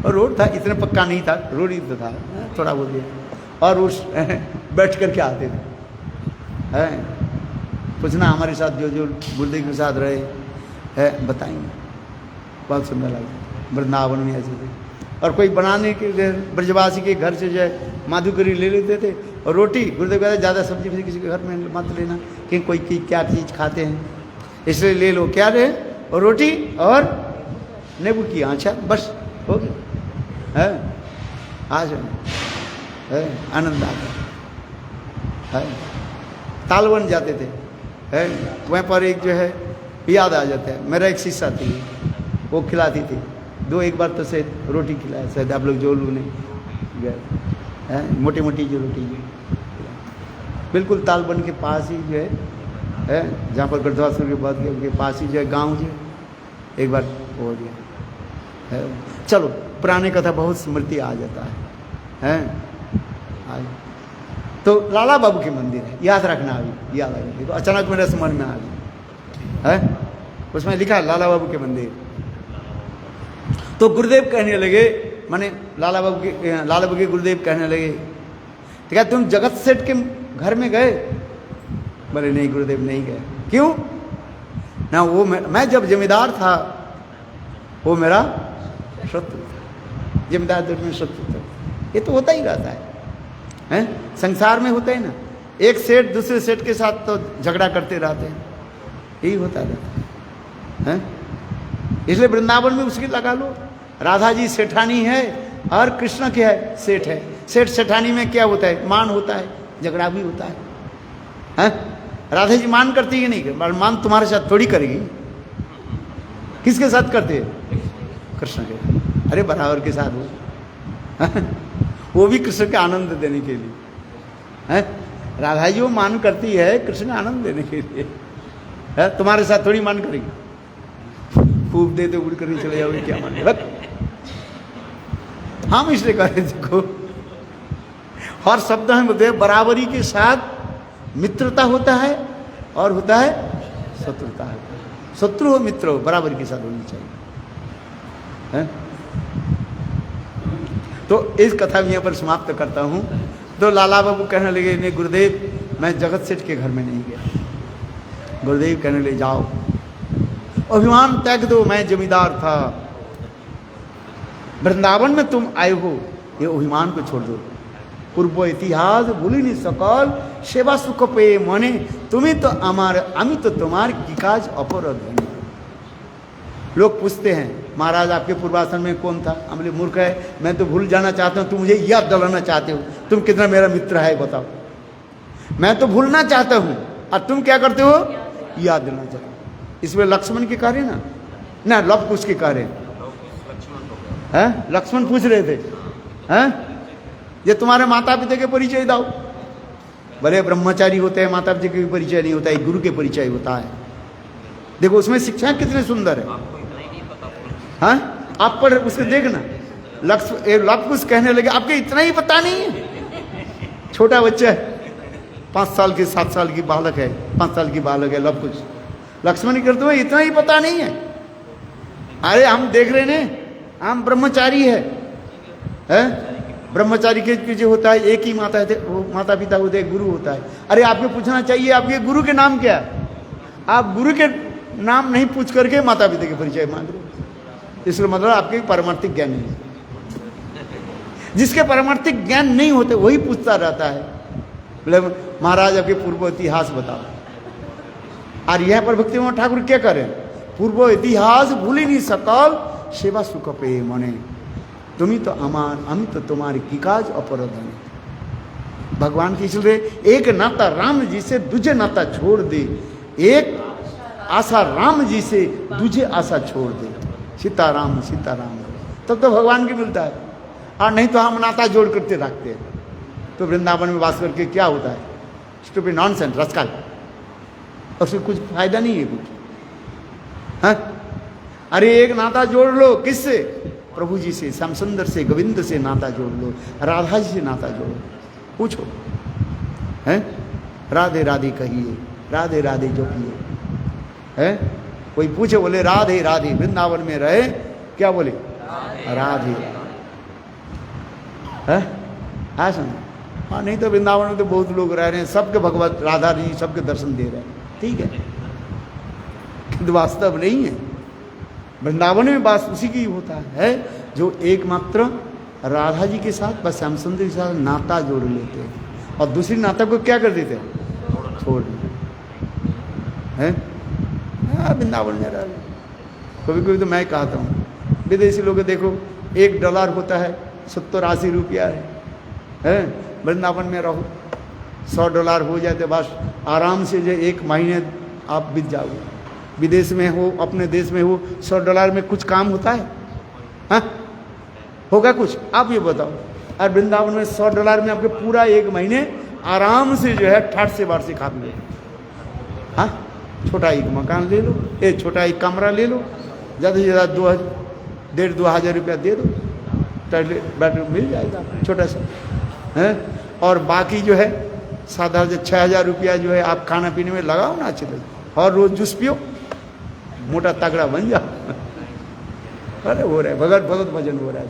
और रोड था, इतना पक्का नहीं था, रोड ही तो था, थोड़ा बोल दिया। और उस बैठ करके आते थे, है पूछना हमारे साथ जो जो गुरुदेव के साथ रहे है बताएंगे, बहुत सुंदर लगा। वृंदावन में ऐसे थे। और कोई बनाने के ब्रजवासी के घर से जो है माधुकरी ले लेते थे और रोटी, गुरुदेव कहते ज़्यादा सब्जी फिर किसी के घर में मत लेना, कि कोई क्या चीज़ खाते हैं, इसलिए ले लो क्या रहे, और रोटी और नींबू की आँचा, बस हो गया है। आज है आनंद आता है। तालवन जाते थे, है वहाँ पर एक जो है याद आ जाता है, मेरा एक शिष्या थी, वो खिलाती थी, एक बार तो शायद रोटी खिलाया, शायद आप लोग जो लोग ने गए, मोटी मोटी जो रोटी बिल्कुल तालबन के पास ही जो है जहाँ पर गढ़वासुर के बाद उनके पास ही जो है गाँव जो एक बार हो गया है। चलो पुराने कथा बहुत स्मृति आ जाता है आज। तो लाला बाबू के मंदिर है, याद रखना, अभी याद आ गया तो अचानक मेरे समझ में आ गया है, उसमें लिखा है लाला बाबू के मंदिर। तो गुरुदेव कहने लगे, माने लाला बाबू के गुरुदेव कहने लगे, तो क्या तुम जगत सेठ के घर में गए? बोले नहीं गुरुदेव नहीं गए। क्यों? ना वो मैं जब जमींदार था वो मेरा शत्रु था, जमींदार दूर में शत्रु था। ये तो होता ही रहता है, संसार में होता है ना, एक सेठ दूसरे सेठ के साथ तो झगड़ा करते रहते हैं, यही होता रहता है। इसलिए वृंदावन में उसकी लगा लो, राधा जी सेठानी है और कृष्ण क्या है, सेठ है। सेठ सेठानी में क्या होता है, मान होता है, झगड़ा भी होता है। राधा जी मान करती है नहीं, मान तुम्हारे साथ थोड़ी करेगी, किसके साथ करते है, कृष्ण के। अरे बराबर के साथ हो, वो भी कृष्ण के आनंद देने के लिए है। राधा जी वो मान करती है कृष्ण का आनंद देने के लिए है, तुम्हारे साथ थोड़ी मान करेगी। खूब दे उड़ कर चले जाओगे, क्या माने बस। हम इसलिए कह रहे देखो, हर शब्द में बोलते बराबरी के साथ मित्रता होता है और होता है शत्रुता है। शत्रु हो मित्र हो, बराबरी के साथ होनी चाहिए है? तो इस कथा में यहाँ पर समाप्त करता हूँ। तो लाला बाबू कहने लगे नहीं गुरुदेव मैं जगत सेठ के घर में नहीं गया। गुरुदेव कहने लगे जाओ, अभिमान त्याग दो, मैं जमींदार था, वृंदावन में तुम आए हो, ये अभिमान को छोड़ दो। पूर्व इतिहास भूली नहीं सकल, सेवा सुख पे मने, तुम्हें तो अमार अमी तो तुम्हार की काज अपराध। लोग पूछते हैं महाराज आपके पूर्वाश्रम में कौन था? हम बोले मूर्ख है, मैं तो भूल जाना चाहता हूँ, तुम मुझे याद दिलाना चाहते हो, तुम कितना मेरा मित्र है बताओ। मैं तो भूलना चाहता हूँ और तुम क्या करते हो, याद दिलाना चाहते हो। इसमें लक्ष्मण के कार्य ना लव कुछ के कार्य है। लक्ष्मण पूछ रहे थे हैं ये तुम्हारे माता पिता के परिचय दो। भले ब्रह्मचारी होते हैं, माता पिता के परिचय नहीं होता है, गुरु के परिचय होता है। देखो उसमें शिक्षा कितने सुंदर है। हाँ, आप पढ़ उसको देखना। लक्ष्मण कहने लगे आपके इतना ही पता नहीं है। छोटा बच्चा है, 5 साल के 7 साल की बालक है, 5 साल की बालक है लक्ष्मण करते हुए इतना ही पता नहीं है। अरे हम देख रहे हैं, हम ब्रह्मचारी है, ब्रह्मचारी के पीछे होता है एक ही माता है, वो माता पिता होते हैं, गुरु होता है। अरे आपको पूछना चाहिए आपके गुरु के नाम क्या है। आप गुरु के नाम नहीं पूछ करके माता पिता के परिचय मांग रहे, इसका मतलब आपके पारमार्थिक ज्ञान नहीं है। जिसके पारमार्थिक ज्ञान नहीं होते वही पूछता रहता है, बोले महाराज आपके पूर्व इतिहास बताओ। और यहाँ पर भक्तिविनोद ठाकुर क्या करें, पूर्व इतिहास भूली नहीं सकल सेवा सुख पे मने, तुम ही तो अमान हम तो तुम्हारी की काज अपराधन। भगवान की इसलिए एक नाता राम जी से दूजे नाता छोड़ दे, एक आशा राम जी से दूजे आशा छोड़ दे, सीताराम सीताराम, तब तो भगवान की मिलता है। और नहीं तो हम नाता जोड़ करते रखते हैं, तो वृंदावन में वास करके क्या होता है, स्टूपिड नॉनसेंस रसकाल, और उससे कुछ फायदा नहीं है कुछ। हाँ, अरे एक नाता जोड़ लो, किससे, प्रभु जी से, श्याम सुंदर से, गोविंद से नाता जोड़ लो, राधा जी से नाता जोड़ो, पूछो हैं, राधे राधे कहिए, राधे राधे जपिए। है कोई पूछे बोले राधे राधे, वृंदावन में रहे क्या बोले राधे। है सुन, हाँ, नहीं तो वृंदावन में तो बहुत लोग रह रहे हैं, सबके भगवत राधा जी सबके दर्शन दे रहे हैं, ठीक है, किंतु वास्तव नहीं है। वृंदावन में बात उसी की होता है जो एकमात्र राधा जी के साथ बस श्याम सुंदर के साथ नाता जोड़ लेते हैं, और दूसरी नाता को क्या कर देते हैं, छोड़ देते हैं। वृंदावन में रह, कभी कभी तो मैं कहता हूँ विदेशी लोग देखो, $1 होता है 70-80 रुपया है। वृंदावन में रहो, $100 हो जाए तो बस आराम से जो 1 महीने आप बीत जाओगे। विदेश में हो, अपने देश में हो, $100 में कुछ काम होता है? हाँ, होगा कुछ? आप ये बताओ। और वृंदावन में $100 में आपके पूरा 1 महीने आराम से जो है ठाट से बार से खा पी लो। हाँ, छोटा एक मकान ले लो, छोटा एक कमरा ले लो, ज़्यादा से ज़्यादा 1,500-2 हज़ार रुपया दे दो, बेडरूम मिल जाएगा छोटा सा है। और बाकी जो है 7,000 6,000 रुपया जो है आप खाना पीने में लगाओ ना अच्छे तरह, और रोज जूस पियो, मोटा तगड़ा बन जाओ। अरे हो रहा है भगत भगत भजन हो रहा है,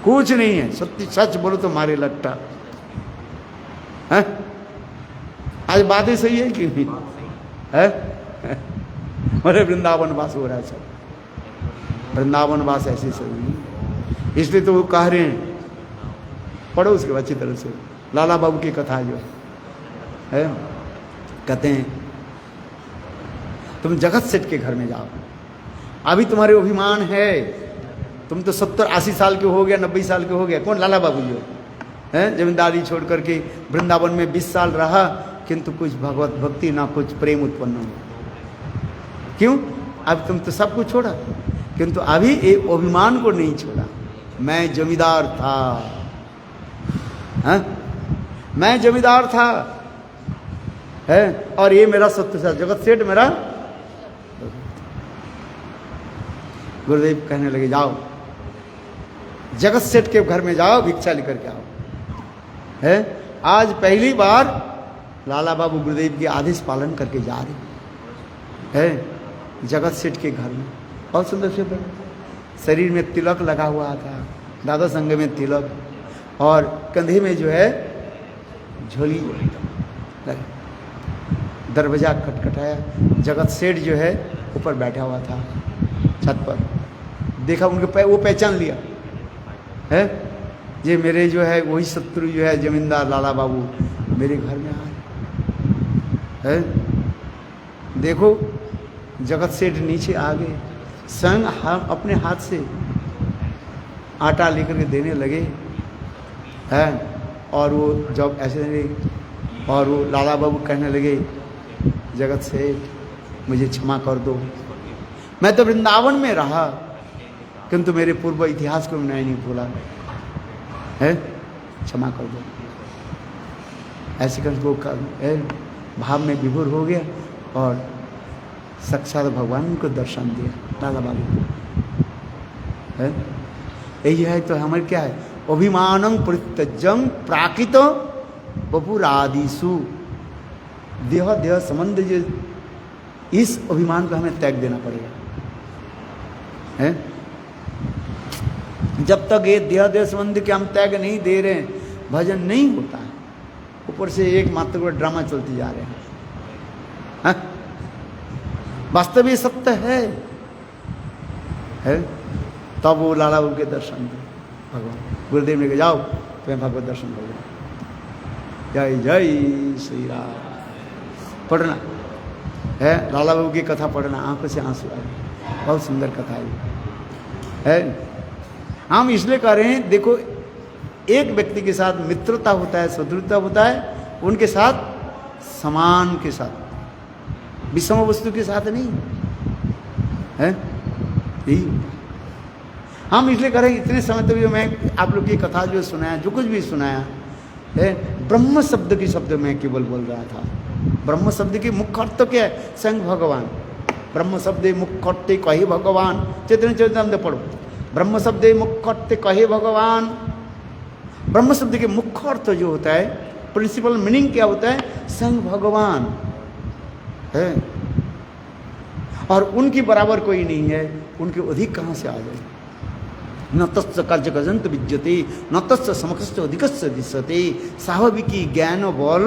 कुछ नहीं है। सत्य सच बोलो तो मारे लट्टा है। आज बातें सही है कि नहीं है? अरे वृंदावन वास हो रहा है सब, वृंदावन वास ऐसे सही नहीं, इसलिए तो वो कह रहे हैं, पढ़ो उसके अच्छी तरह से, लाला बाबू की कथा जो है, कहते हैं तुम जगत सेठ के घर में जाओ, अभी तुम्हारे अभिमान है, तुम तो 70-80 साल के हो गया, 90 साल के हो गया। कौन? लाला बाबू जो है, जमींदारी छोड़ करके वृंदावन में 20 साल रहा, किंतु कुछ भगवत भक्ति ना कुछ प्रेम उत्पन्न हो। क्यों? अब तुम तो सब कुछ छोड़ा, किंतु अभी एक अभिमान को नहीं छोड़ा। मैं जमींदार था, हाँ? मैं जमींदार था है, और ये मेरा सत्य था, जगत सेठ मेरा। गुरुदेव कहने लगे जाओ जगत सेठ के घर में जाओ, भिक्षा लेकर के आओ। है आज पहली बार लाला बाबू गुरुदेव के आदेश पालन करके जा रहे है जगत सेठ के घर में। बहुत सुंदर से शरीर में तिलक लगा हुआ था, दादा संग में तिलक, और कंधे में जो है झोली। दरवाजा खटखटाया, जगत सेठ जो है ऊपर बैठा हुआ था छत पर। देखा उनके वो पहचान लिया है, ये मेरे जो है वही शत्रु जो है जमींदार लाला बाबू मेरे घर में आए है। देखो जगत सेठ नीचे आ गए, संग हम अपने हाथ से आटा लेकर के देने लगे है। और वो जब ऐसे, और वो लाला बाबू कहने लगे जगत सेठ मुझे क्षमा कर दो, मैं तो वृंदावन में रहा, किंतु मेरे पूर्व इतिहास को मैंने नहीं भूला है। क्षमा कर दो। ऐसे कर वो भाव में विभोर हो गया और साक्षात भगवान को दर्शन दिया लाला बाबू को। यही है तो हमारे क्या है, अभिमानं परित्यज्यं प्राकृत बपुरादिषु, देह देह संबंध जो, इस अभिमान को हमें त्याग देना पड़ेगा। है जब तक ये देह देह संबंध के हम त्याग नहीं दे रहे हैं, भजन नहीं होता है। ऊपर से एक मात्र को ड्रामा चलती जा रहे हैं। वास्तविक सत्य है तब वो लाला बाबू के दर्शन दे भगवान गुरुदेव ने कहा जाओ तुम्हें भगवत दर्शन कर लो। जय जय श्री राम पढ़ना है, लाला बाबू की कथा पढ़ना, आंखों से आंसू आए, बहुत सुंदर कथा है। हम इसलिए कह रहे हैं, देखो एक व्यक्ति के साथ मित्रता होता है, सदृढ़ता होता है, उनके साथ समान के साथ, विषम वस्तु के साथ नहीं है। यही हम इसलिए कह रहे हैं, इतने समय तक जो मैं आप लोग की कथा जो सुनाया, जो कुछ भी सुनाया है, ब्रह्म शब्द की शब्द मैं केवल बोल रहा था। ब्रह्म शब्द की मुख्य अर्थ क्या है? स्वयं भगवान। ब्रह्म शब्द मुख्य अर्थ कहे भगवान, चैतन्य चरितामृत पढ़ो। ब्रह्म शब्द मुख्य अर्थ कहे भगवान। ब्रह्म शब्द के मुख्य अर्थ जो होता है, प्रिंसिपल मीनिंग क्या होता है? स्वयं भगवान है। और उनकी बराबर कोई नहीं है, उनके अधिक कहाँ से आ जाए? न तस्य कार्य गजंत विद्यते, न तस्य समकस्य अधिकस्य दिशते, स्वाभाविकी ज्ञान बल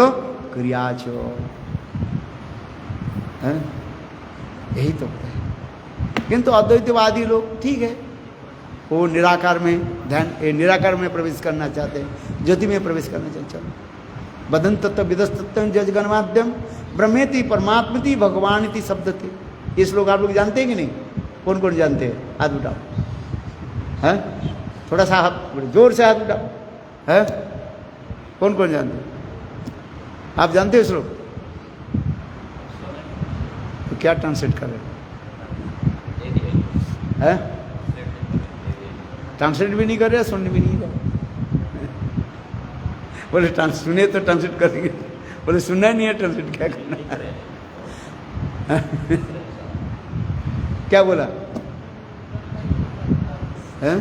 क्रियाच। यही तो है। किंतु अद्वैतवादी लोग ठीक है, वो निराकार में ध्यान, निराकार में प्रवेश करना चाहते हैं, ज्योति में प्रवेश करना चाहते हैं। बदन तत्व विदस तत्व जजगण माध्यम ब्रह्मेति परमात्मति भगवान शब्द थे। ये श्लोक आप लोग जानते हैं कि नहीं? कौन कौन जानते हैं? हाथ उठाओ। है थोड़ा सा हाथ जोर से हाथ उठाओ। है कौन कौन जानते हैं? आप जानते हो श्लोक? तो क्या ट्रांसलेट कर रहे हैं? ट्रांसलेट भी नहीं कर रहे, सुनने भी नहीं कर रहे। बोले सुने तो ट्रांसलेट करेंगे, बोले सुनना नहीं है ट्रांसलेट क्या करना है? क्या बोला है?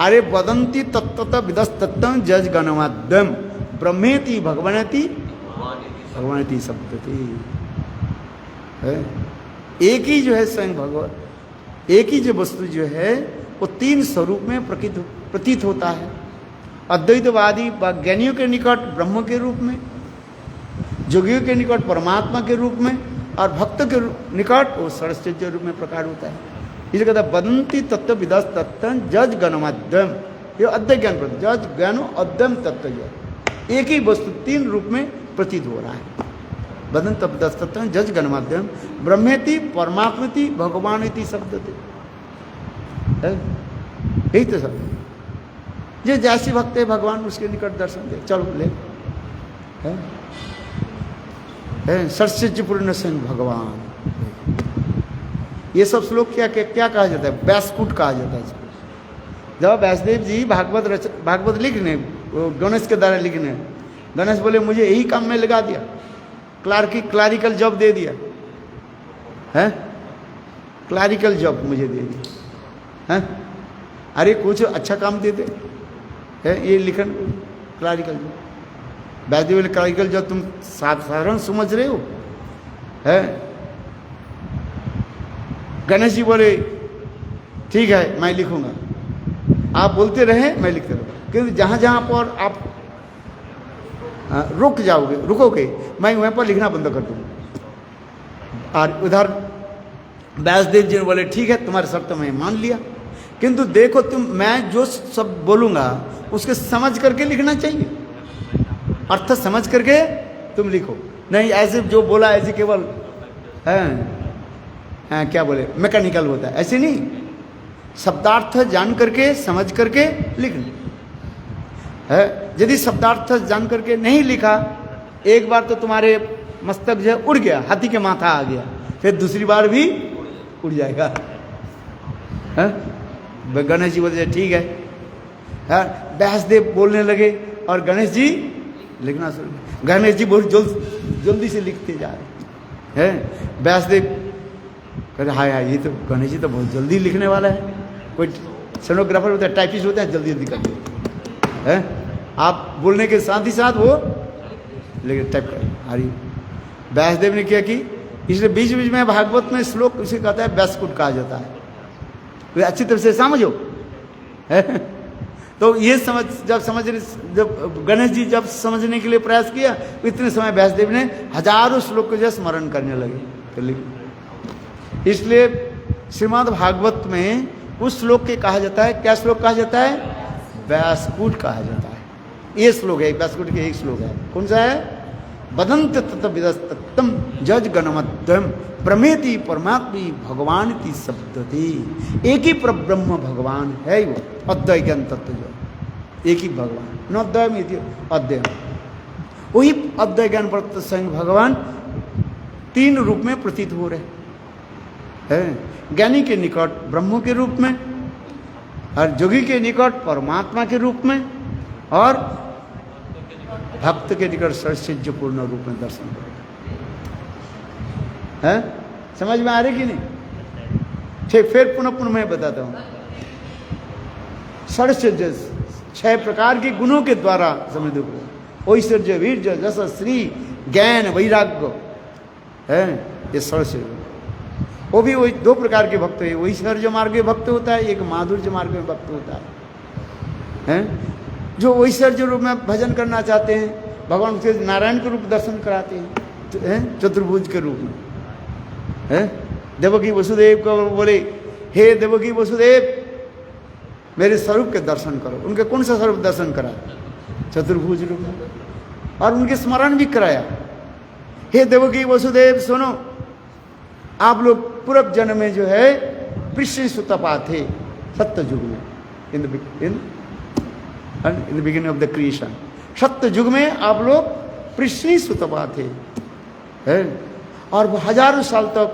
अरे वदंती तत्व विदस तत्व जज गणमाद्यम ब्रह्मेति भगवनति भगवनति शब्दति है। एक ही जो है स्वयं भगवान, एक ही जो वस्तु जो है वो तीन स्वरूप में प्रतीत होता है। अद्वैतवादी ज्ञानियों के निकट ब्रह्म के रूप में, जोगियों के निकट परमात्मा के रूप में, और भक्त के निकट वो सरस्वती रूप में प्रकार होता है। इसलिए कहता है वदंती तत्व विदस तत्व जज गणमाद्यम, ये अद्वैत ज्ञान प्रति जज ज्ञानो अद्यम तत्व, एक ही वस्तु तीन रूप में प्रतीत हो रहा है। वदंत विदस तत्व जज गणमाद्यम ब्रह्मेति परमात्मति भगवानिति शब्दते, यही तो सब। ये जैसे भक्त है भगवान उसके निकट दर्शन दे, चलो ले सरस्वती पूर्ण सिंह भगवान। ये सब श्लोक क्या क्या कहा जाता है? व्यासकूट कहा जाता है इसको। जब व्यासदेव जी भागवत लिख रहे, गणेश के द्वारा लिख रहे, गणेश बोले मुझे यही काम में लगा दिया, क्लारिकल जॉब दे दिया है, क्लारिकल जॉब मुझे दे दिया है। अरे कुछ अच्छा काम दे दे है, ये लिखन क्लारिकल जॉब। व्यासदेव बोले क्लारिकल जॉब तुम साधारण समझ रहे हो है। गणेश जी बोले ठीक है मैं लिखूंगा, आप बोलते रहे मैं लिखते रहूँगा, क्योंकि जहाँ जहाँ पर आप रुक जाओगे, रुकोगे, मैं वहाँ पर लिखना बंद कर दूँगा। और उधर व्यासदेव जी ने बोले ठीक है तुम्हारे शर्त मैं मान लिया, किंतु देखो तुम मैं जो सब बोलूँगा उसके समझ करके लिखना चाहिए, अर्थ समझ करके तुम लिखो, नहीं ऐसे जो बोला ऐसे केवल क्या बोले मैकेनिकल होता है, ऐसे नहीं, शब्दार्थ जान करके समझ करके लिखना है। यदि शब्दार्थ जान करके नहीं लिखा, एक बार तो तुम्हारे मस्तक जो उड़ गया, हाथी के माथा आ गया, फिर दूसरी बार भी उड़ जाएगा। गणेश जी बोलते ठीक है, व्यासदेव बोलने लगे और गणेश जी लिखना शुरू। गणेश जी बहुत जल्दी से लिखते जा रहे हैं। व्यासदेव कह रहे हाय हाय, ये तो गणेश जी तो बहुत जल्दी लिखने वाला है। कोई स्टेनोग्राफर होता है, टाइपिस्ट होता है, जल्दी जल्दी कर देते हैं। आप बोलने के साथ ही साथ वो लेकिन टाइप कर हरी। व्यासदेव ने क्या की, इसलिए बीच बीच में भागवत में श्लोक उसे कहता है व्यासकूट कहा जाता है। तो अच्छी तरह से समझो है? तो ये जब गणेश जी जब समझने के लिए प्रयास किया, तो इतने समय व्यासदेव ने हजारों श्लोक को जो स्मरण करने लगे। इसलिए श्रीमद् भागवत में उस श्लोक के कहा जाता है, क्या श्लोक कहा जाता है? व्यासकूट कहा जाता है। ये श्लोक है, व्यासकूट के एक श्लोक है। कौन सा है? वदंत तत्विदस्तम जज गणमध्यम प्रमेति परमात्मी भगवान की शब्दति। एक ही परब्रह्म भगवान है वो, अद्वय ज्ञान तत्व जो एक ही भगवान, न अद्वय में अद्वय, वही अद्वय ज्ञान पर स्वयं भगवान तीन रूप में प्रतीत हो रहे हैं। ज्ञानी के निकट ब्रह्म के रूप में, और जोगी के निकट परमात्मा के रूप में, और भक्त के निकट सरस्वती पूर्ण रूप में दर्शन करो। है समझ में आ रही कि नहीं? ठीक, फिर पुनः मैं बताता हूं। सरस्वती 6 प्रकार के गुणों के द्वारा समझ दो। ऐश्वर्य, वीर्य, जस, श्री, ज्ञान, वैराग्य है ये सरस्वती। वो भी वही 2 प्रकार के भक्त है। वही ऐश्वर्य मार्ग में भक्त होता है, एक माधुर्य मार्ग में भक्त होता है। जो ऐश्वर्य रूप में भजन करना चाहते हैं, भगवान के नारायण के रूप दर्शन कराते हैं, चतुर्भुज के रूप में है। देवकी वसुदेव को बोले, हे देवकी वसुदेव मेरे स्वरूप के दर्शन करो। उनके कौन सा स्वरूप दर्शन करा? चतुर्भुज रूप में, और उनके स्मरण भी कराया। हे देवकी वसुदेव सुनो, आप लोग पूर्व जन्म में जो है पृष्ठ सुतपा थे सत्य युग में, in the beginning of the creation. सत्य युग में आप लोग पृष्ठ सुतपा थे, है? और वो हजारों साल तक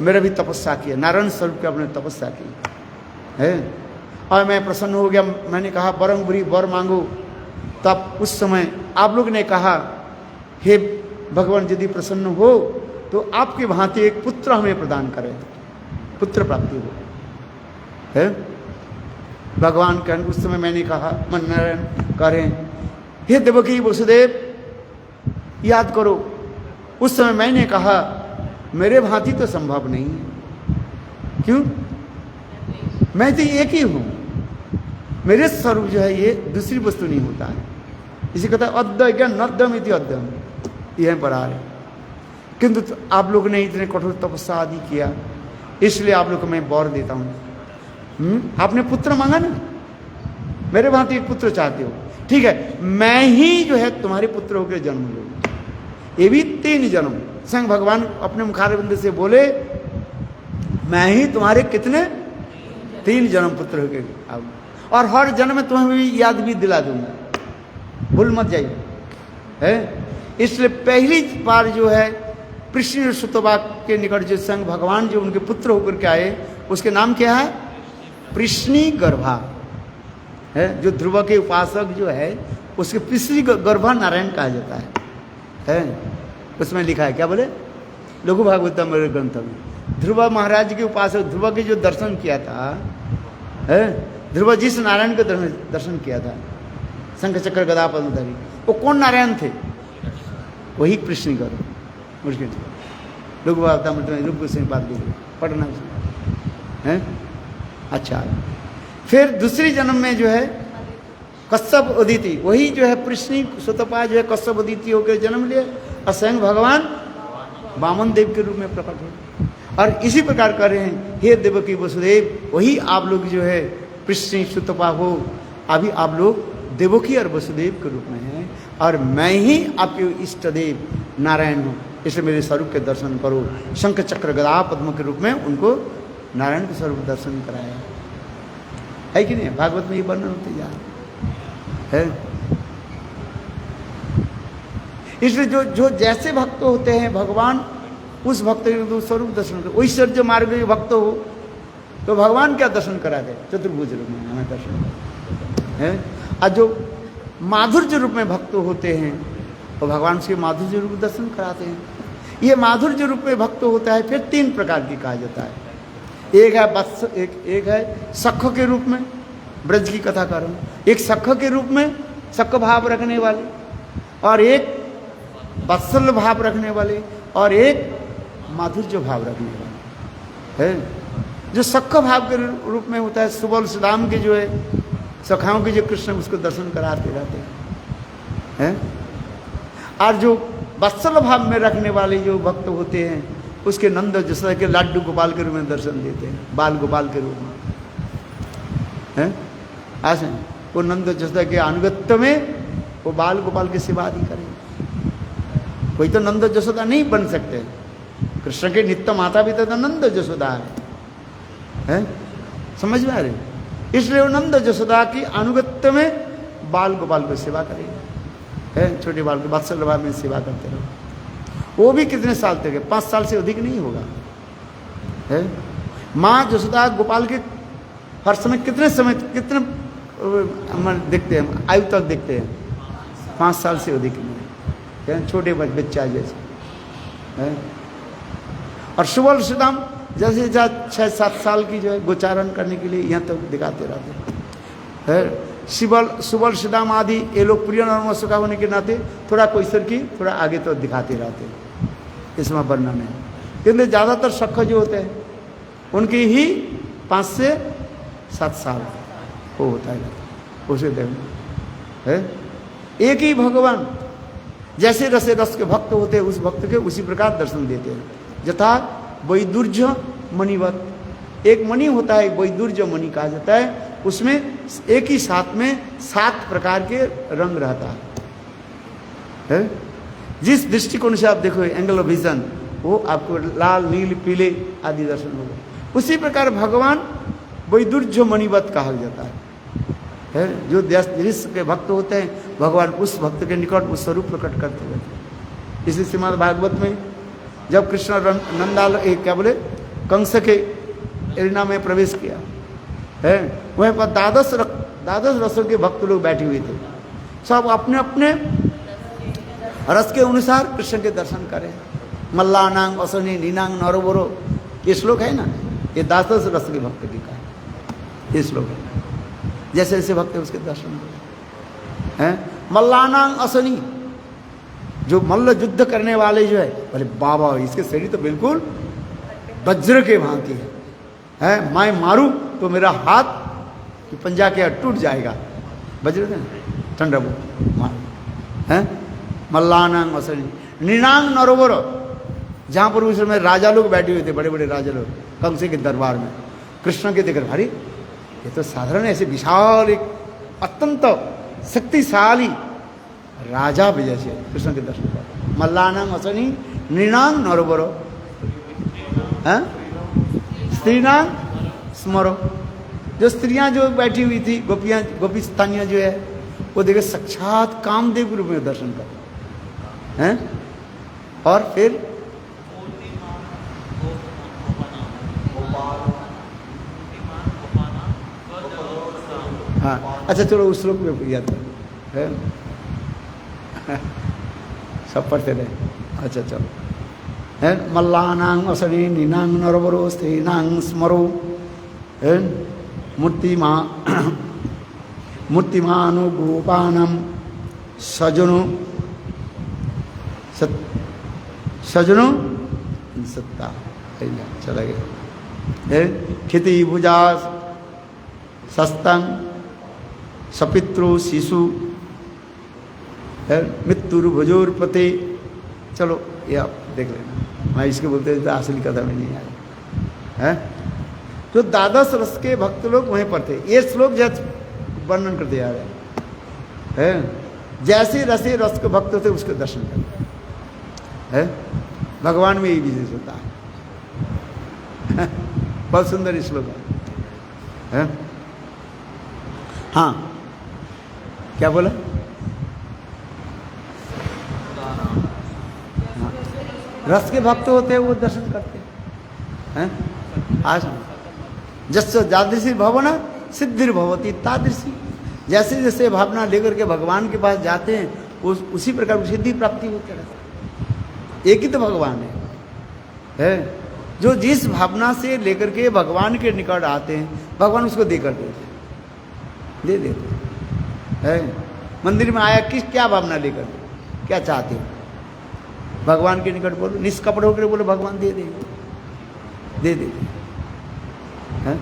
मेरा भी तपस्या किया, नारायण स्वरूप की आपने तपस्या की है। और मैं प्रसन्न हो गया, मैंने कहा बरम बुरी वर मांगो। तब उस समय आप लोग ने कहा, हे भगवान यदि प्रसन्न हो तो आपके भांति एक पुत्र हमें प्रदान करें, पुत्र प्राप्ति हो, है? भगवान के उस समय मैंने कहा, मन नारायण करें, हे देवकी वसुदेव याद करो, उस समय मैंने कहा मेरे भांति तो संभव नहीं है। क्यों? मैं तो एक ही हूं, मेरे स्वरूप जो है ये दूसरी वस्तु नहीं होता है। इसी कहता है अद्वय ज्ञान नद्यम इति अद्यम, यह पढ़ा रहे। किंतु तो आप लोगों ने इतने कठोर तपस्या आदि किया, इसलिए आप लोग को मैं वर देता हूं। आपने पुत्र मांगा ना, मेरे भांति एक पुत्र चाहते हो, ठीक है, मैं ही जो है तुम्हारे पुत्र होकर जन्म लूंगा। ये भी 3 जन्म स्वयं भगवान अपने मुखारविंद से बोले, मैं ही तुम्हारे कितने 3 जन्म पुत्र होके आऊंगा, और हर जन्म में तुम्हें भी याद भी दिला दूंगा, भूल मत जाइए, है? इसलिए पहली बार जो है पृष्ण सुतपा के निकट जो संग भगवान जो उनके पुत्र होकर के आए, उसके नाम क्या है? पृष्णी गर्भा है। जो ध्रुव के उपासक जो है उसके पृष्णी गर्भा नारायण कहा जाता है। उसमें लिखा है, क्या बोले? लघु भागवतम ग्रंथ में ध्रुव महाराज के उपासक, ध्रुव के जो दर्शन किया था, है? ध्रुव जी से नारायण का दर्शन किया था, शंख चक्र गदा पद्मधारी, वो कौन नारायण थे? वही पृष्णी गर्भ। मुश्किल लघु भागवतम रूप से बात पढ़ना है। अच्छा, फिर दूसरी जन्म में जो है कश्यप अदिति, वही जो है पृष्णी सुतपा जो है कश्यप अदिति होकर जन्म लिए, और स्वयं भगवान वामन देव के रूप में प्रकट हुए। और इसी प्रकार कर रहे हैं, हे देवकी वसुदेव, वही आप लोग जो है पृष्णी सुतपा हो, अभी आप लोग देवकी और वसुदेव के रूप में हैं, और मैं ही आपके इष्ट देव नारायण हूँ, इसलिए मेरे स्वरूप के दर्शन करो। शंख चक्र गदा पद्म के रूप में उनको नारायण के स्वरूप दर्शन कराया है कि नहीं? भागवत में ये वर्णन होते जा है। इसलिए जो जैसे भक्त होते हैं भगवान उस भक्त के स्वरूप दर्शन कर। ऐश्वर्य मार्ग में भक्त हो तो भगवान क्या दर्शन करा दे? चतुर्भुज रूप में हमें दर्शन करा। है। और जो माधुर्य रूप में भक्त होते हैं वो भगवान से माधुर्य रूप दर्शन कराते हैं। ये माधुर्य रूप में भक्त होता है फिर 3 प्रकार की कहा जाता है। एक है वत्स, एक है सख के रूप में, ब्रज की कथा कर रहा हूँ, एक सख के रूप में सख भाव रखने वाले, और एक वत्सल भाव रखने वाले, और एक माधुर्य भाव रखने वाले है। जो सख भाव के रूप में होता है, सुबल सुदाम के जो है सखाओं के जो कृष्ण उसको दर्शन कराते रहते हैं। और जो वत्सल भाव में रखने वाले जो भक्त होते हैं उसके नंद जैसा के लाडू गोपाल के रूप में दर्शन देते हैं, बाल गोपाल के रूप में है। ऐसे वो नंद जैसा के अनुगत्य में वो बाल गोपाल की सेवा ही करेंगे। कोई तो नंद जसोदा नहीं बन सकते। कृष्ण के नित्य माता पिता तो नंद जसोदा है? समझ में आ रही? इसलिए वो नंद जसोदा की अनुगत्य में बाल गोपाल को सेवा करेंगे, है। छोटे बाल के वत्सल भाव में सेवा करते रहो। वो भी कितने साल तक है? 5 साल से अधिक नहीं होगा, है। माँ जसोदा गोपाल के हर समय कितने समय कितने देखते हैं, आयु तक देखते हैं? 5 साल से अधिक नहीं है, छोटे बच्चा जैसे है। और सुबल सुदाम जैसे 6-7 साल की जो है गोचारण करने के लिए यहाँ तक तो दिखाते रहते हैं। सुबल सुदाम आदि ये लोग प्रिय नॉर्मल सुखा होने के नाते थोड़ा कोईसर की थोड़ा आगे तो दिखाते रहते हैं, इसमें वर्णन है। किंतु ज़्यादातर सख जो होते हैं उनकी ही 5 से 7 साल वो होता है, उसे देखो है। एक ही भगवान जैसे रसे रस के भक्त होते हैं उस भक्त के उसी प्रकार दर्शन देते हैं। यथा वैदुर्य मणिवत, एक मणि होता है वैदुर्य मणि कहा जाता है, उसमें एक ही साथ में 7 प्रकार के रंग रहता है। जिस दृष्टिकोण से आप देखो एंगल ऑफ विजन वो आपको लाल नील पीले आदि दर्शन होगा। उसी प्रकार भगवान वैदुर्य मणिवत कहा जाता है। जो जिस के भक्त होते हैं भगवान उस भक्त के निकट उस स्वरूप प्रकट करते रहते हैं। इसलिए श्रीमद् भागवत में जब कृष्ण नंदाल क्या बोले कंस के एरिना में प्रवेश किया है, वहीं पर द्वादश रसों के भक्त लोग बैठे हुए थे। सब अपने अपने रस के अनुसार कृष्ण के दर्शन करें। मल्लानांग असनी नीनांग नरोबरो, ये श्लोक है ना, ये द्वादश रस के भक्त की का ये श्लोक है। जैसे जैसे भक्त है उसके दर्शन हैं। मल्लानांग असनी, जो मल्ल युद्ध करने वाले जो है बोले बाबा इसके शरीर तो बिल्कुल वज्र के भांति है। मैं मारूं तो मेरा हाथ कि पंजा के टूट जाएगा, वज्र है ठंडा वो मार है। मल्लानांग असनी निनांग नरोवर, जहाँ पर उस समय राजा लोग बैठे हुए थे, बड़े बड़े राजा लोग कंस के दरबार में कृष्ण के देख अरे ये तो साधारण ऐसे विशाल एक अत्यंत शक्तिशाली राजा भी जैसे कृष्ण के दर्शन कर। मल्लानांग असनी नृणांग नरोवरो, स्त्रीनांग स्मरो, जो स्त्रियां जो बैठी हुई थी गोपियां गोपी स्थानियां जो है वो देखे साक्षात कामदेव के रूप में दर्शन कर हैं। और फिर हाँ अच्छा चलो उस श्लोक में याद है सब पढ़ते रहे। अच्छा चलो है मल्लानांग असनी नीनांग नरवरो स्त्रीनांग स्मरो है मूर्तिमानो गोपानम सजनो सजनो सत्ता चला गया। खिति भुजा सस्तंग सपित्रो शिशु है मृत्युर्भुजोर्पते। चलो ये आप देख लेना, मैं इसके बोलते तो असली कथा में नहीं आया है। तो द्वादश रस के भक्त लोग वहीं पर थे। ये श्लोक जैसे वर्णन करते जा रहे हैं। जैसे रसे रस के भक्त थे उसके दर्शन करते है। भगवान में ये विशेष होता है। बहुत सुंदर श्लोक है। हाँ क्या बोला? हाँ। रस के भक्त होते हैं वो दर्शन करते हैं। आज जस्य जादृशी भवन सिद्धिर्भवती तादृशी, जैसे जैसे भावना लेकर के भगवान के पास जाते हैं उसी प्रकार सिद्धि प्राप्ति होती रहती है। एक ही तो भगवान है जो जिस भावना से लेकर के भगवान के निकट आते हैं भगवान उसको दे कर दे देते है। मंदिर में आया क्या भावना लेकर के, क्या चाहते हो, भगवान के निकट बोलो, निष्कपट होकर बोलो, भगवान दे देंगे हैं।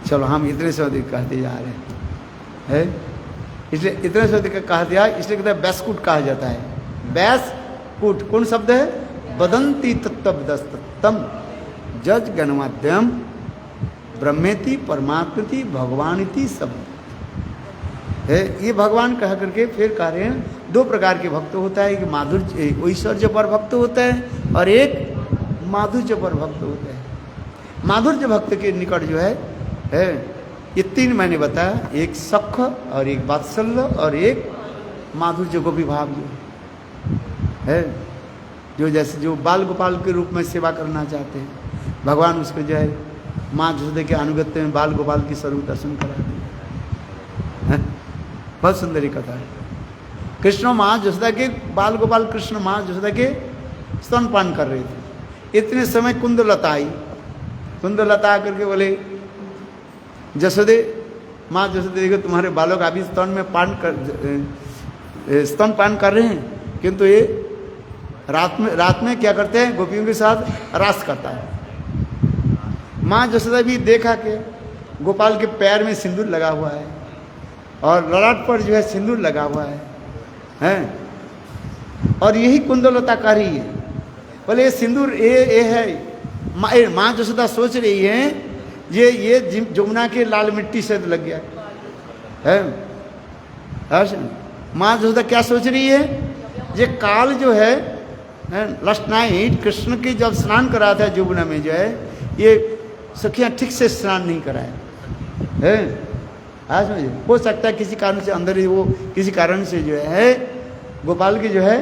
चलो हम इतने से अधिक कहते जा रहे हैं इसलिए इतने से अधिक कहा दिया, इसलिए कहते हैं बैसकुट कहा जाता है। बैसकुट कौन शब्द है? वदंती तत्तम जज गणमाध्यम ब्रह्मेति परमात्मति भगवानिति शब्द है। ये भगवान कह करके फिर कह रहे हैं दो प्रकार के भक्त होता है, एक माधुर्य ऐश्वर्य पर भक्त होता है और एक माधुर्य पर भक्त होता है। माधुर्य भक्त के निकट जो है ये तीन मैंने बताया, एक सख और एक वात्सल्य और एक माधुर्य गोपी भाव जो है, जो जैसे जो बाल गोपाल के रूप में सेवा करना चाहते हैं भगवान उसको जो है माँ जसोदा के अनुगत्य में बाल गोपाल की स्वरूप दर्शन कराते हैं। बहुत सुंदर ही कथा है। कृष्ण माँ जसोदा के बाल गोपाल कृष्ण माँ जसोदा के स्तनपान कर रहे थे। इतने समय कुंदलता आई, कुंदलता आकर के बोले जसोदे माँ जसोदे देखो तुम्हारे बालक अभी स्तनपान कर रहे हैं, किंतु ये रात में क्या करते हैं गोपियों के साथ रास करता है। माँ जसोदा भी देखा कि गोपाल के पैर में सिंदूर लगा हुआ है और ललाट पर जो है सिंदूर लगा हुआ है और यही कुंदलता कर रही है। बोले ये सिंदूर ये है। माँ जसोदा सोच रही है ये जमुना के लाल मिट्टी से लग गया है। माँ जसोदा क्या सोच रही है, ये काल जो है लास्ट नाइट कृष्ण की जब स्नान करा था जमुना में जो है ये सखियां ठीक से स्नान नहीं कराए है। आज समझे, हो सकता है किसी कारण से अंदर ही वो किसी कारण से जो है गोपाल की जो है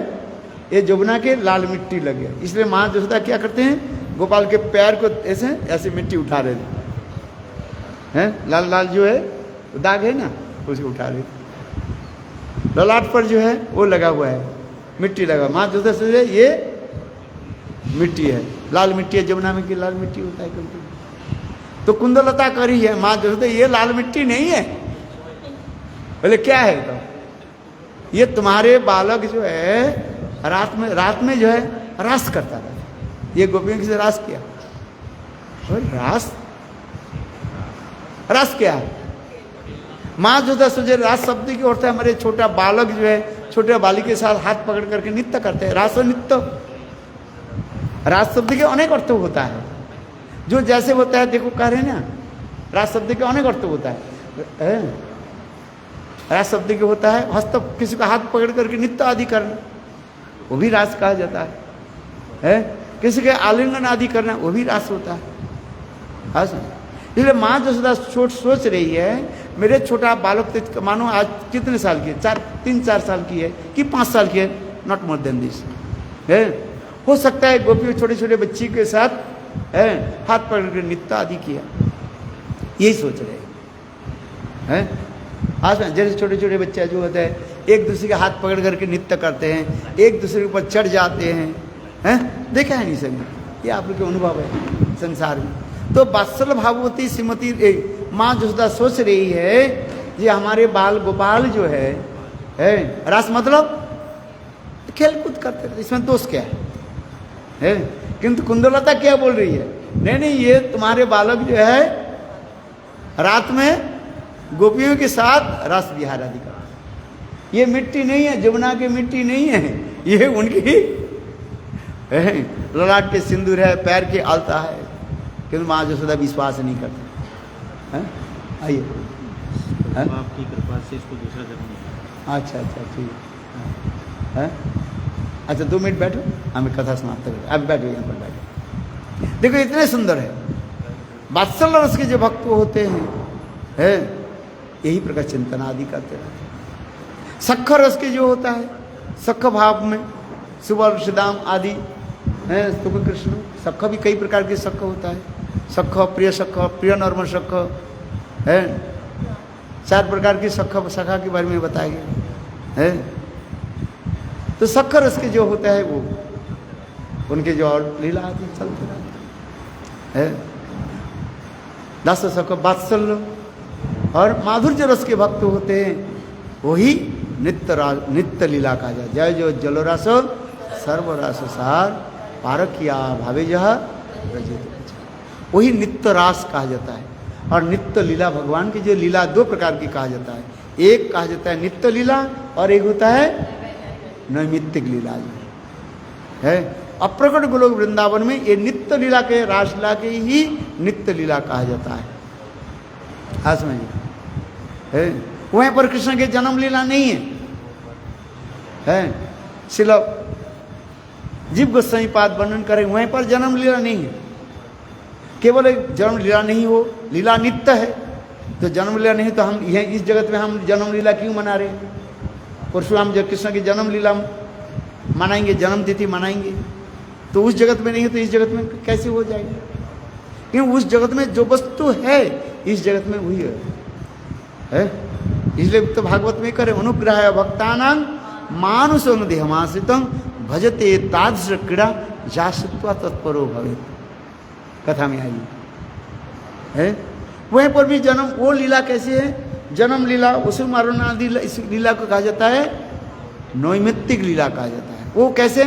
ये जमुना के लाल मिट्टी लग गया। इसलिए माँ जसोदा क्या करते हैं गोपाल के पैर को ऐसे मिट्टी उठा रहे हैं, लाल लाल जो है दाग है ना उसे उठा रहे, ललाट पर जो है वो लगा हुआ है मिट्टी लगा। माँ जसोदा से ये मिट्टी है, लाल मिट्टी है, जमुना में की लाल मिट्टी होता है क्योंकि तो कुंदलता करी है। माँ जसोदा ये लाल मिट्टी नहीं है। बोले क्या है? तो ये तुम्हारे बालक जो है रात में जो है रास करता था, ये गोपियों से रास किया। रास क्या है? माँ जसोदा सोचे रास शब्द की अर्थ है हमारे छोटा बालक जो है छोटे बालिक के साथ हाथ पकड़ करके नृत्य करते हैं। रास और नृत्य, रास शब्द के अनेक अर्थ होता है, जो जैसे होता है देखो कह रहे हैं ना, रास शब्द के अनेक अर्थ होता है। रास शब्द के होता है हस्त, किसी का हाथ पकड़ करके नृत्य आदि करना, वो भी रास कहा जाता है। किसी के आलिंगन आदि करना, वो भी रास होता है। इसलिए माँ जसोदा सोच रही है मेरे छोटा बालक मानो आज कितने साल की है, 3-4 साल की है कि 5 साल की है, नॉट मोर देन दिस है। हो सकता है गोपियों छोटे छोटे बच्ची के साथ हाथ पकड़ कर नृत्य आदि किया, यही सोच रहे हैं। आज जैसे छोटे छोटे बच्चे जो होते हैं एक दूसरे के हाथ पकड़ करके नृत्य करते हैं, एक दूसरे के ऊपर चढ़ जाते हैं, देखा है नहीं सभी, ये आप लोग के अनुभव है संसार में। तो वात्सल भाववती श्रीमती माँ जसोदा सोच रही है ये हमारे बाल गोपाल जो है रास मतलब खेल कूद करते रहते, इसमें दोष क्या है? किंतु कुंदलता क्या बोल रही है, नहीं ये तुम्हारे बालक जो है रात में गोपियों के साथ रस विहार आदि करते। ये मिट्टी नहीं है, जमुना की मिट्टी नहीं है, ये उनकी ललाट के सिंदूर है, पैर के आलता है, किंतु माँ जसोदा विश्वास नहीं करते। आइए आपकी कृपा से इसको दूसरा जन्म। अच्छा ठीक है। अच्छा 2 मिनट बैठो, हमें कथा समाप्त करें। अब बैठो, यहाँ पर बैठो। देखो इतने सुंदर है वात्सल्य रस के जो भक्त होते हैं यही प्रकार चिंतन आदि करते रहते हैं। सख रस के जो होता है सख भाव में सुबह श्रीदाम आदि तुम कृष्ण, सख भी कई प्रकार के सख होता है, सख प्रिय नॉर्मल सख है, 4 प्रकार की सखा के बारे में बताया गया है। तो सखर उसके जो होता है वो उनके जो और लीला आदि चलते रहते है। दास सख वात्सल्य और माधुर्य रस के भक्त होते हैं, वही नित्य लीला कहा जाए। जय जो जलरस सर्वरस सार पारकिया भावे जह वही नित्य रास कहा जाता है। और नित्य लीला भगवान की जो लीला 2 प्रकार की कहा जाता है, एक कहा जाता है नित्य लीला और एक होता है नैमित्तिक लीला है। अप्रकट गोलोक वृंदावन में ये नित्य लीला के रासलीला के ही नित्य लीला कहा जाता है। हाँ समझिए है। वहीं पर कृष्ण के जन्म लीला नहीं है। शिला जीव गोस्वामी पाद वर्णन करें, वहीं पर जन्म लीला नहीं है। केवल एक जन्म लीला नहीं हो, लीला नित्य है। तो जन्म लीला नहीं तो हम यह इस जगत में हम जन्म लीला क्यों मना रहे हैं? परशुराम जब कृष्ण की जन्म लीला मनाएंगे, जन्म तिथि मनाएंगे, तो उस जगत में नहीं है तो इस जगत में कैसे हो जाएगा? क्योंकि उस जगत में जो वस्तु है इस जगत में वही है। इसलिए तो भागवत में करे अनुग्रह भक्तानां मानुष अनुदेहमाश्रितं भजते तादृश क्रीड़ा जासुत्वा तत्परो भवेत्, कथा में आई है। वहीं पर भी जन्म वो लीला कैसे है? जन्म लीला उसुर मारण आदि इस लीला को कहा जाता है नैमित्तिक लीला कहा जाता है। वो कैसे?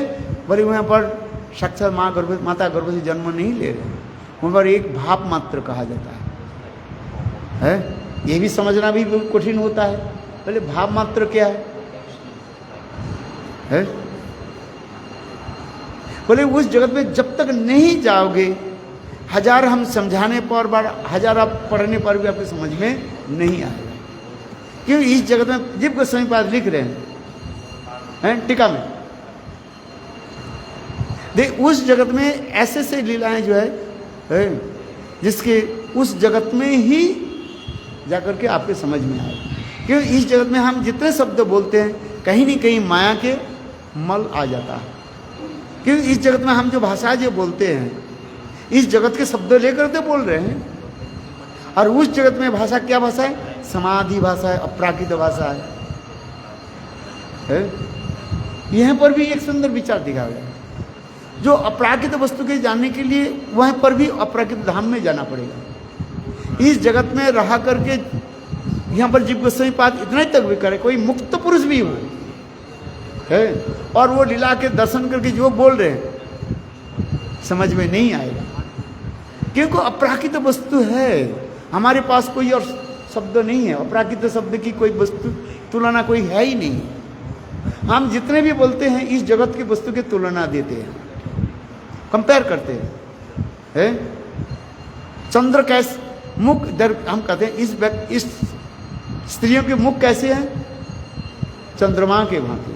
बोले वहाँ पर साक्षात माता गर्भ से जन्म नहीं ले रहे, वहाँ पर एक भाप मात्र कहा जाता है। ये भी समझना भी कठिन होता है। पहले भाव मात्र क्या है? बोले उस जगत में जब तक नहीं जाओगे, हजार हम समझाने पर बार, हजार आप पढ़ने पर भी आपको समझ में नहीं आएगा। क्यों? इस जगत में जीव गोस्वामी पाद लिख रहे हैं टीका में, देख उस जगत में ऐसे ऐसे लीलाएं जो है जिसके उस जगत में ही जाकर के आपके समझ में आए। क्यों? इस जगत में हम जितने शब्द बोलते हैं कहीं न कहीं माया के मल आ जाता है। क्यों? इस जगत में हम जो भाषा जो बोलते हैं इस जगत के शब्द लेकर तो बोल रहे हैं, और उस जगत में भाषा क्या भाषा है? समाधि भाषा है, अपराकृत भाषा है। यहाँ पर भी एक सुंदर विचार दिखाया गया, जो अपराकृत वस्तु के जानने के लिए वहाँ पर भी अपराकृत धाम में जाना पड़ेगा। इस जगत में रहा करके यहाँ पर जीव गोस्वामी पाद इतना ही तक भी करे, कोई मुक्त पुरुष भी हो है और वो लीला के दर्शन करके जो बोल रहे हैं समझ में नहीं आएगा, क्योंकि अपराकृत वस्तु है। हमारे पास कोई और शब्द नहीं है, अपराकृत शब्द की कोई वस्तु तुलना कोई है ही नहीं। हम जितने भी बोलते हैं इस जगत की वस्तु की तुलना देते हैं, कंपेयर करते हैं। चंद्र कैसे मुख दर हम कहते हैं इस स्त्रियों के मुख कैसे हैं? चंद्रमा के भांति।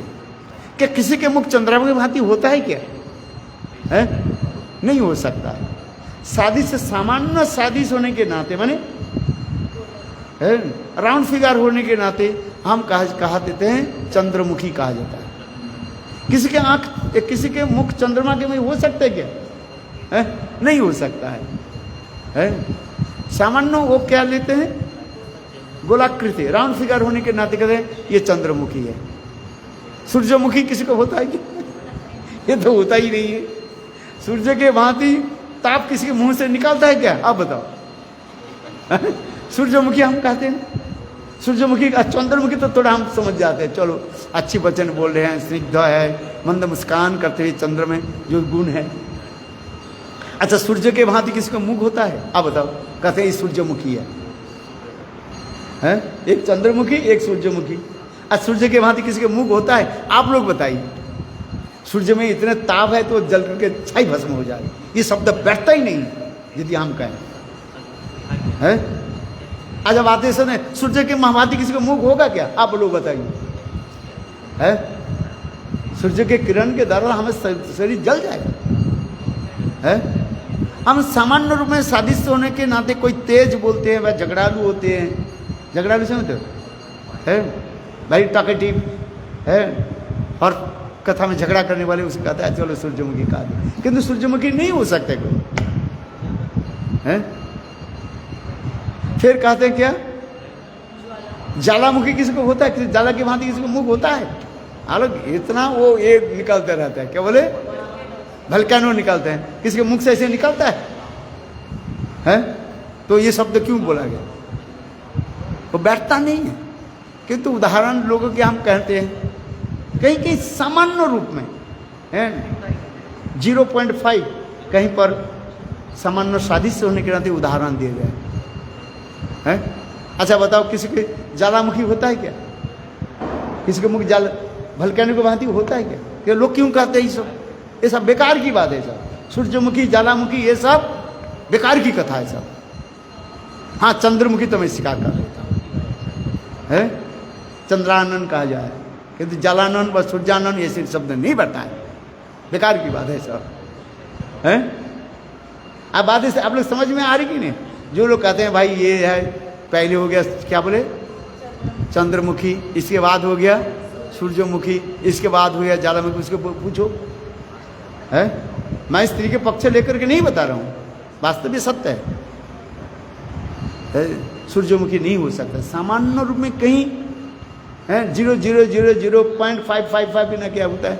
क्या किसी के मुख चंद्रमा के भांति होता है क्या? है? नहीं हो सकता है। शादी से सामान्य शादी होने के नाते माने राउंड फिगर होने के नाते हम कहा देते हैं चंद्रमुखी कहा जाता है। किसी के आंख किसी के मुख चंद्रमा के में हो सकते क्या? है? नहीं हो सकता है। सामान्य वो क्या लेते हैं? गोलाकृति राउंड फिगर होने के नाते कहते हैं ये चंद्रमुखी है। सूर्यमुखी किसी को होता है क्या? ये तो होता ही नहीं है। सूर्य के भांति ताप किसी के मुंह से निकालता है क्या? आप बताओ। सूर्यमुखी हम कहते हैं। सूर्यमुखी का चंद्रमुखी तो थोड़ा हम समझ जाते हैं, चलो अच्छी वचन बोल रहे हैं, स्निग्ध है, मंद मुस्कान करते हुए चंद्र में जो गुण है। अच्छा, सूर्य के भांति किसी का मुख होता है? आप बताओ। कहते हैं ये सूर्यमुखी है। एक चंद्रमुखी एक सूर्यमुखी। अच्छा, सूर्य के भांति किसी के मुख होता है? आप लोग बताइए। सूर्य में इतने ताप है तो जल करके छाई भस्म हो जाए, ये शब्द बैठता ही नहीं यदि हम कहें। है? अच्छा, बातें सुने, सूर्य के महाभाती किसी का मुख होगा क्या? आप लोग बताइए। है? सूर्य के किरण के द्वारा हमें शरीर जल जाएगा। है? हम सामान्य रूप में सादिष्ट होने के नाते कोई तेज बोलते हैं, वह झगड़ालू होते हैं। झगड़ालू समझते हो? है भाई टॉकेटिव है, और कथा में झगड़ा करने वाले उसे कहता है चलो सूर्यमुखी कहा दे, किंतु सूर्यमुखी नहीं हो सकते कोई। है? फिर कहते हैं क्या? ज्वालामुखी किसी को होता है, किसी ज्वाला की भांति किसी को मुख होता है? हालांकि इतना वो ये निकलते रहता है, क्या बोले, वल्केनो निकलते हैं, किसी के मुख से ऐसे निकलता है? तो ये शब्द क्यों बोला गया? वो बैठता नहीं है, किंतु उदाहरण लोगों के हम कहते हैं, कहीं कहीं सामान्य रूप में है 0.5 कहीं पर सामान्य सादृश्य होने के नाते उदाहरण दिए गए हैं। अच्छा बताओ, किसी के ज्वालामुखी होता है क्या? किसी के मुख जाल वल्केनो की भांति होता है क्या? कि लोग क्यों कहते हैं ये सब बेकार की बात है। सब सूर्यमुखी, ज्वालामुखी, ये सब बेकार की कथा है सब। हाँ, चंद्रमुखी तो मैं स्वीकार कर लेता हूँ, है चंद्रानन कहा जाए, किंतु ज्वालानन व सूर्यानन ऐसे शब्द नहीं बताए, बेकार की बात है सब, है? अब बात इसे आप लोग समझ में आ रही कि नहीं? जो लोग कहते हैं भाई ये है, पहले हो गया क्या बोले चंद्रमुखी, इसके बाद हो गया सूर्यमुखी, इसके बाद हो गया ज्वालामुखी, उसके पूछो, है? मैं स्त्री के पक्ष लेकर के नहीं बता रहा हूँ, वास्तव में सत्य है। सूर्यमुखी नहीं हो सकता सामान्य रूप में, कहीं है 0.555 भी ना क्या होता है,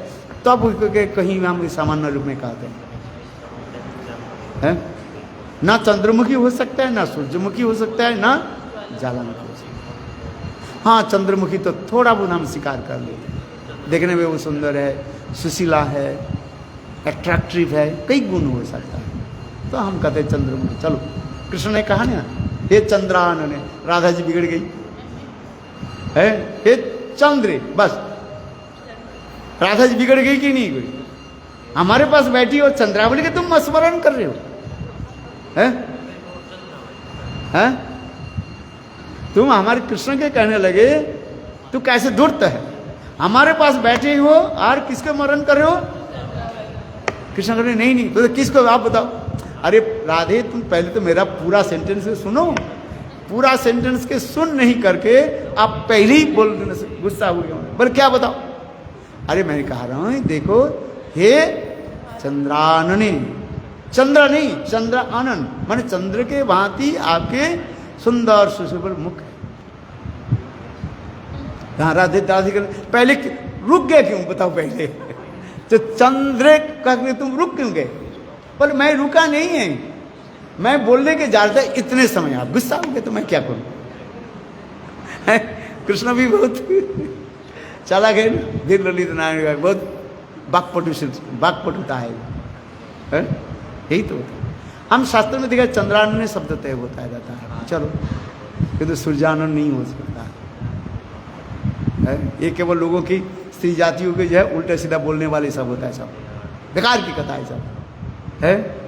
तब कहीं हम सामान्य रूप में कहते हैं। ना चंद्रमुखी हो सकता है, ना सूर्यमुखी हो सकता है, ना ज्वालामुखी हो सकता है। हाँ, चंद्रमुखी तो थोड़ा बहुत हम स्वीकार कर लेते हैं, देखने में वो सुंदर है, सुशीला है, अट्रैक्टिव है, कई गुण हो सकता है, तो हम कहते हैं चंद्रमुखी। चलो, कृष्ण ने कहा ना, हे चंद्रानन, राधा जी बिगड़ गई है, हे चंद्र, बस राधा जी बिगड़ गई कि नहीं गई? हमारे पास बैठी और चंद्रावली के तुम स्मरण कर रहे हो, हैं? तुम हमारे कृष्ण के कहने लगे, तू कैसे धूर्त है, हमारे पास बैठे हो और किसके स्मरण कर रहे हो? कृष्ण कह रहे नहीं, तो किसको, आप बताओ। अरे राधे, तुम पहले तो मेरा पूरा सेंटेंस सुनो, पूरा सेंटेंस के सुन नहीं करके आप पहले ही बोल देने से गुस्सा हो गया। बोले क्या बताओ? अरे मैं कह रहा हूं, देखो हे चंद्रानने, चंद्र नहीं चंद्र आनन, माने चंद्र के भांति आपके सुंदर सुशोभित मुख है। कहा राधे राधे, पहले रुक गए क्यों बताओ? पहले तो चंद्र कहकर तुम रुक क्यों गए? पर मैं रुका नहीं है, मैं बोलने के जा रहा था, इतने समय आप गुस्सा हो गए, तो मैं क्या करूं? कृष्ण भी बहुत चला गए, धीर ललित नारायण बहुत बाकपटुता है, यही तो होता है। हम शास्त्र में देखा चंद्रानन शब्द तय होता जाता है, चलो, किंतु सूर्यानन नहीं हो सकता है। ये केवल लोगों की स्त्री जातियों के जो है उल्टा सीधा बोलने वाले सब होता है, सब बेकार की कथा है सब, है?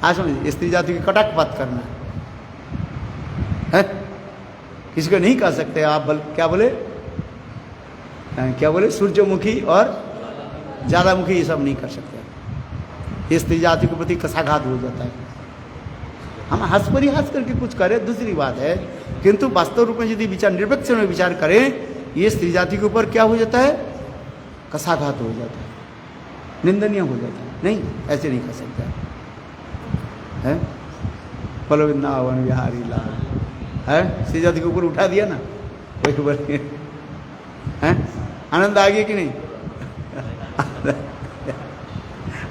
आज समझिए, स्त्री जाति की कटाक्ष बात करना है, किसी को नहीं कह सकते आप, क्या बोले, क्या बोले, सूर्यमुखी और ज्वालामुखी ये सब नहीं कर सकते। ये स्त्री जाति के प्रति कसाघात हो जाता है। हम हंस परिहास करके कुछ करें दूसरी बात है, किंतु वास्तव रूप में यदि विचार निरपेक्ष में विचार करें, ये स्त्री जाति के ऊपर क्या हो जाता है? कसाघात हो जाता है, निंदनीय हो जाता है। नहीं, ऐसे नहीं कर सकता है। बोलो वृंदावन बिहारी लाल, है? स्त्री जाति के ऊपर उठा दिया ना, वही बोल है, आनंद आ गया कि नहीं?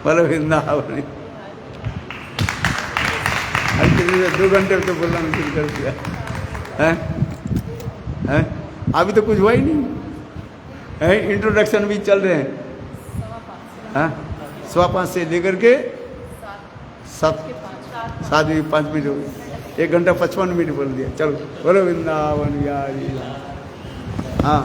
बोलो वृंदावन। 2 घंटे तो बोलना शुरू कर दिया है? अभी तो कुछ हुआ ही नहीं है, इंट्रोडक्शन भी चल रहे हैं, 5:15 से लेकर के 7:05 मिनट हो गए, 1 घंटा 55 मिनट बोल दिया। चलो, बोलो वृंदावन बिहारी। हाँ।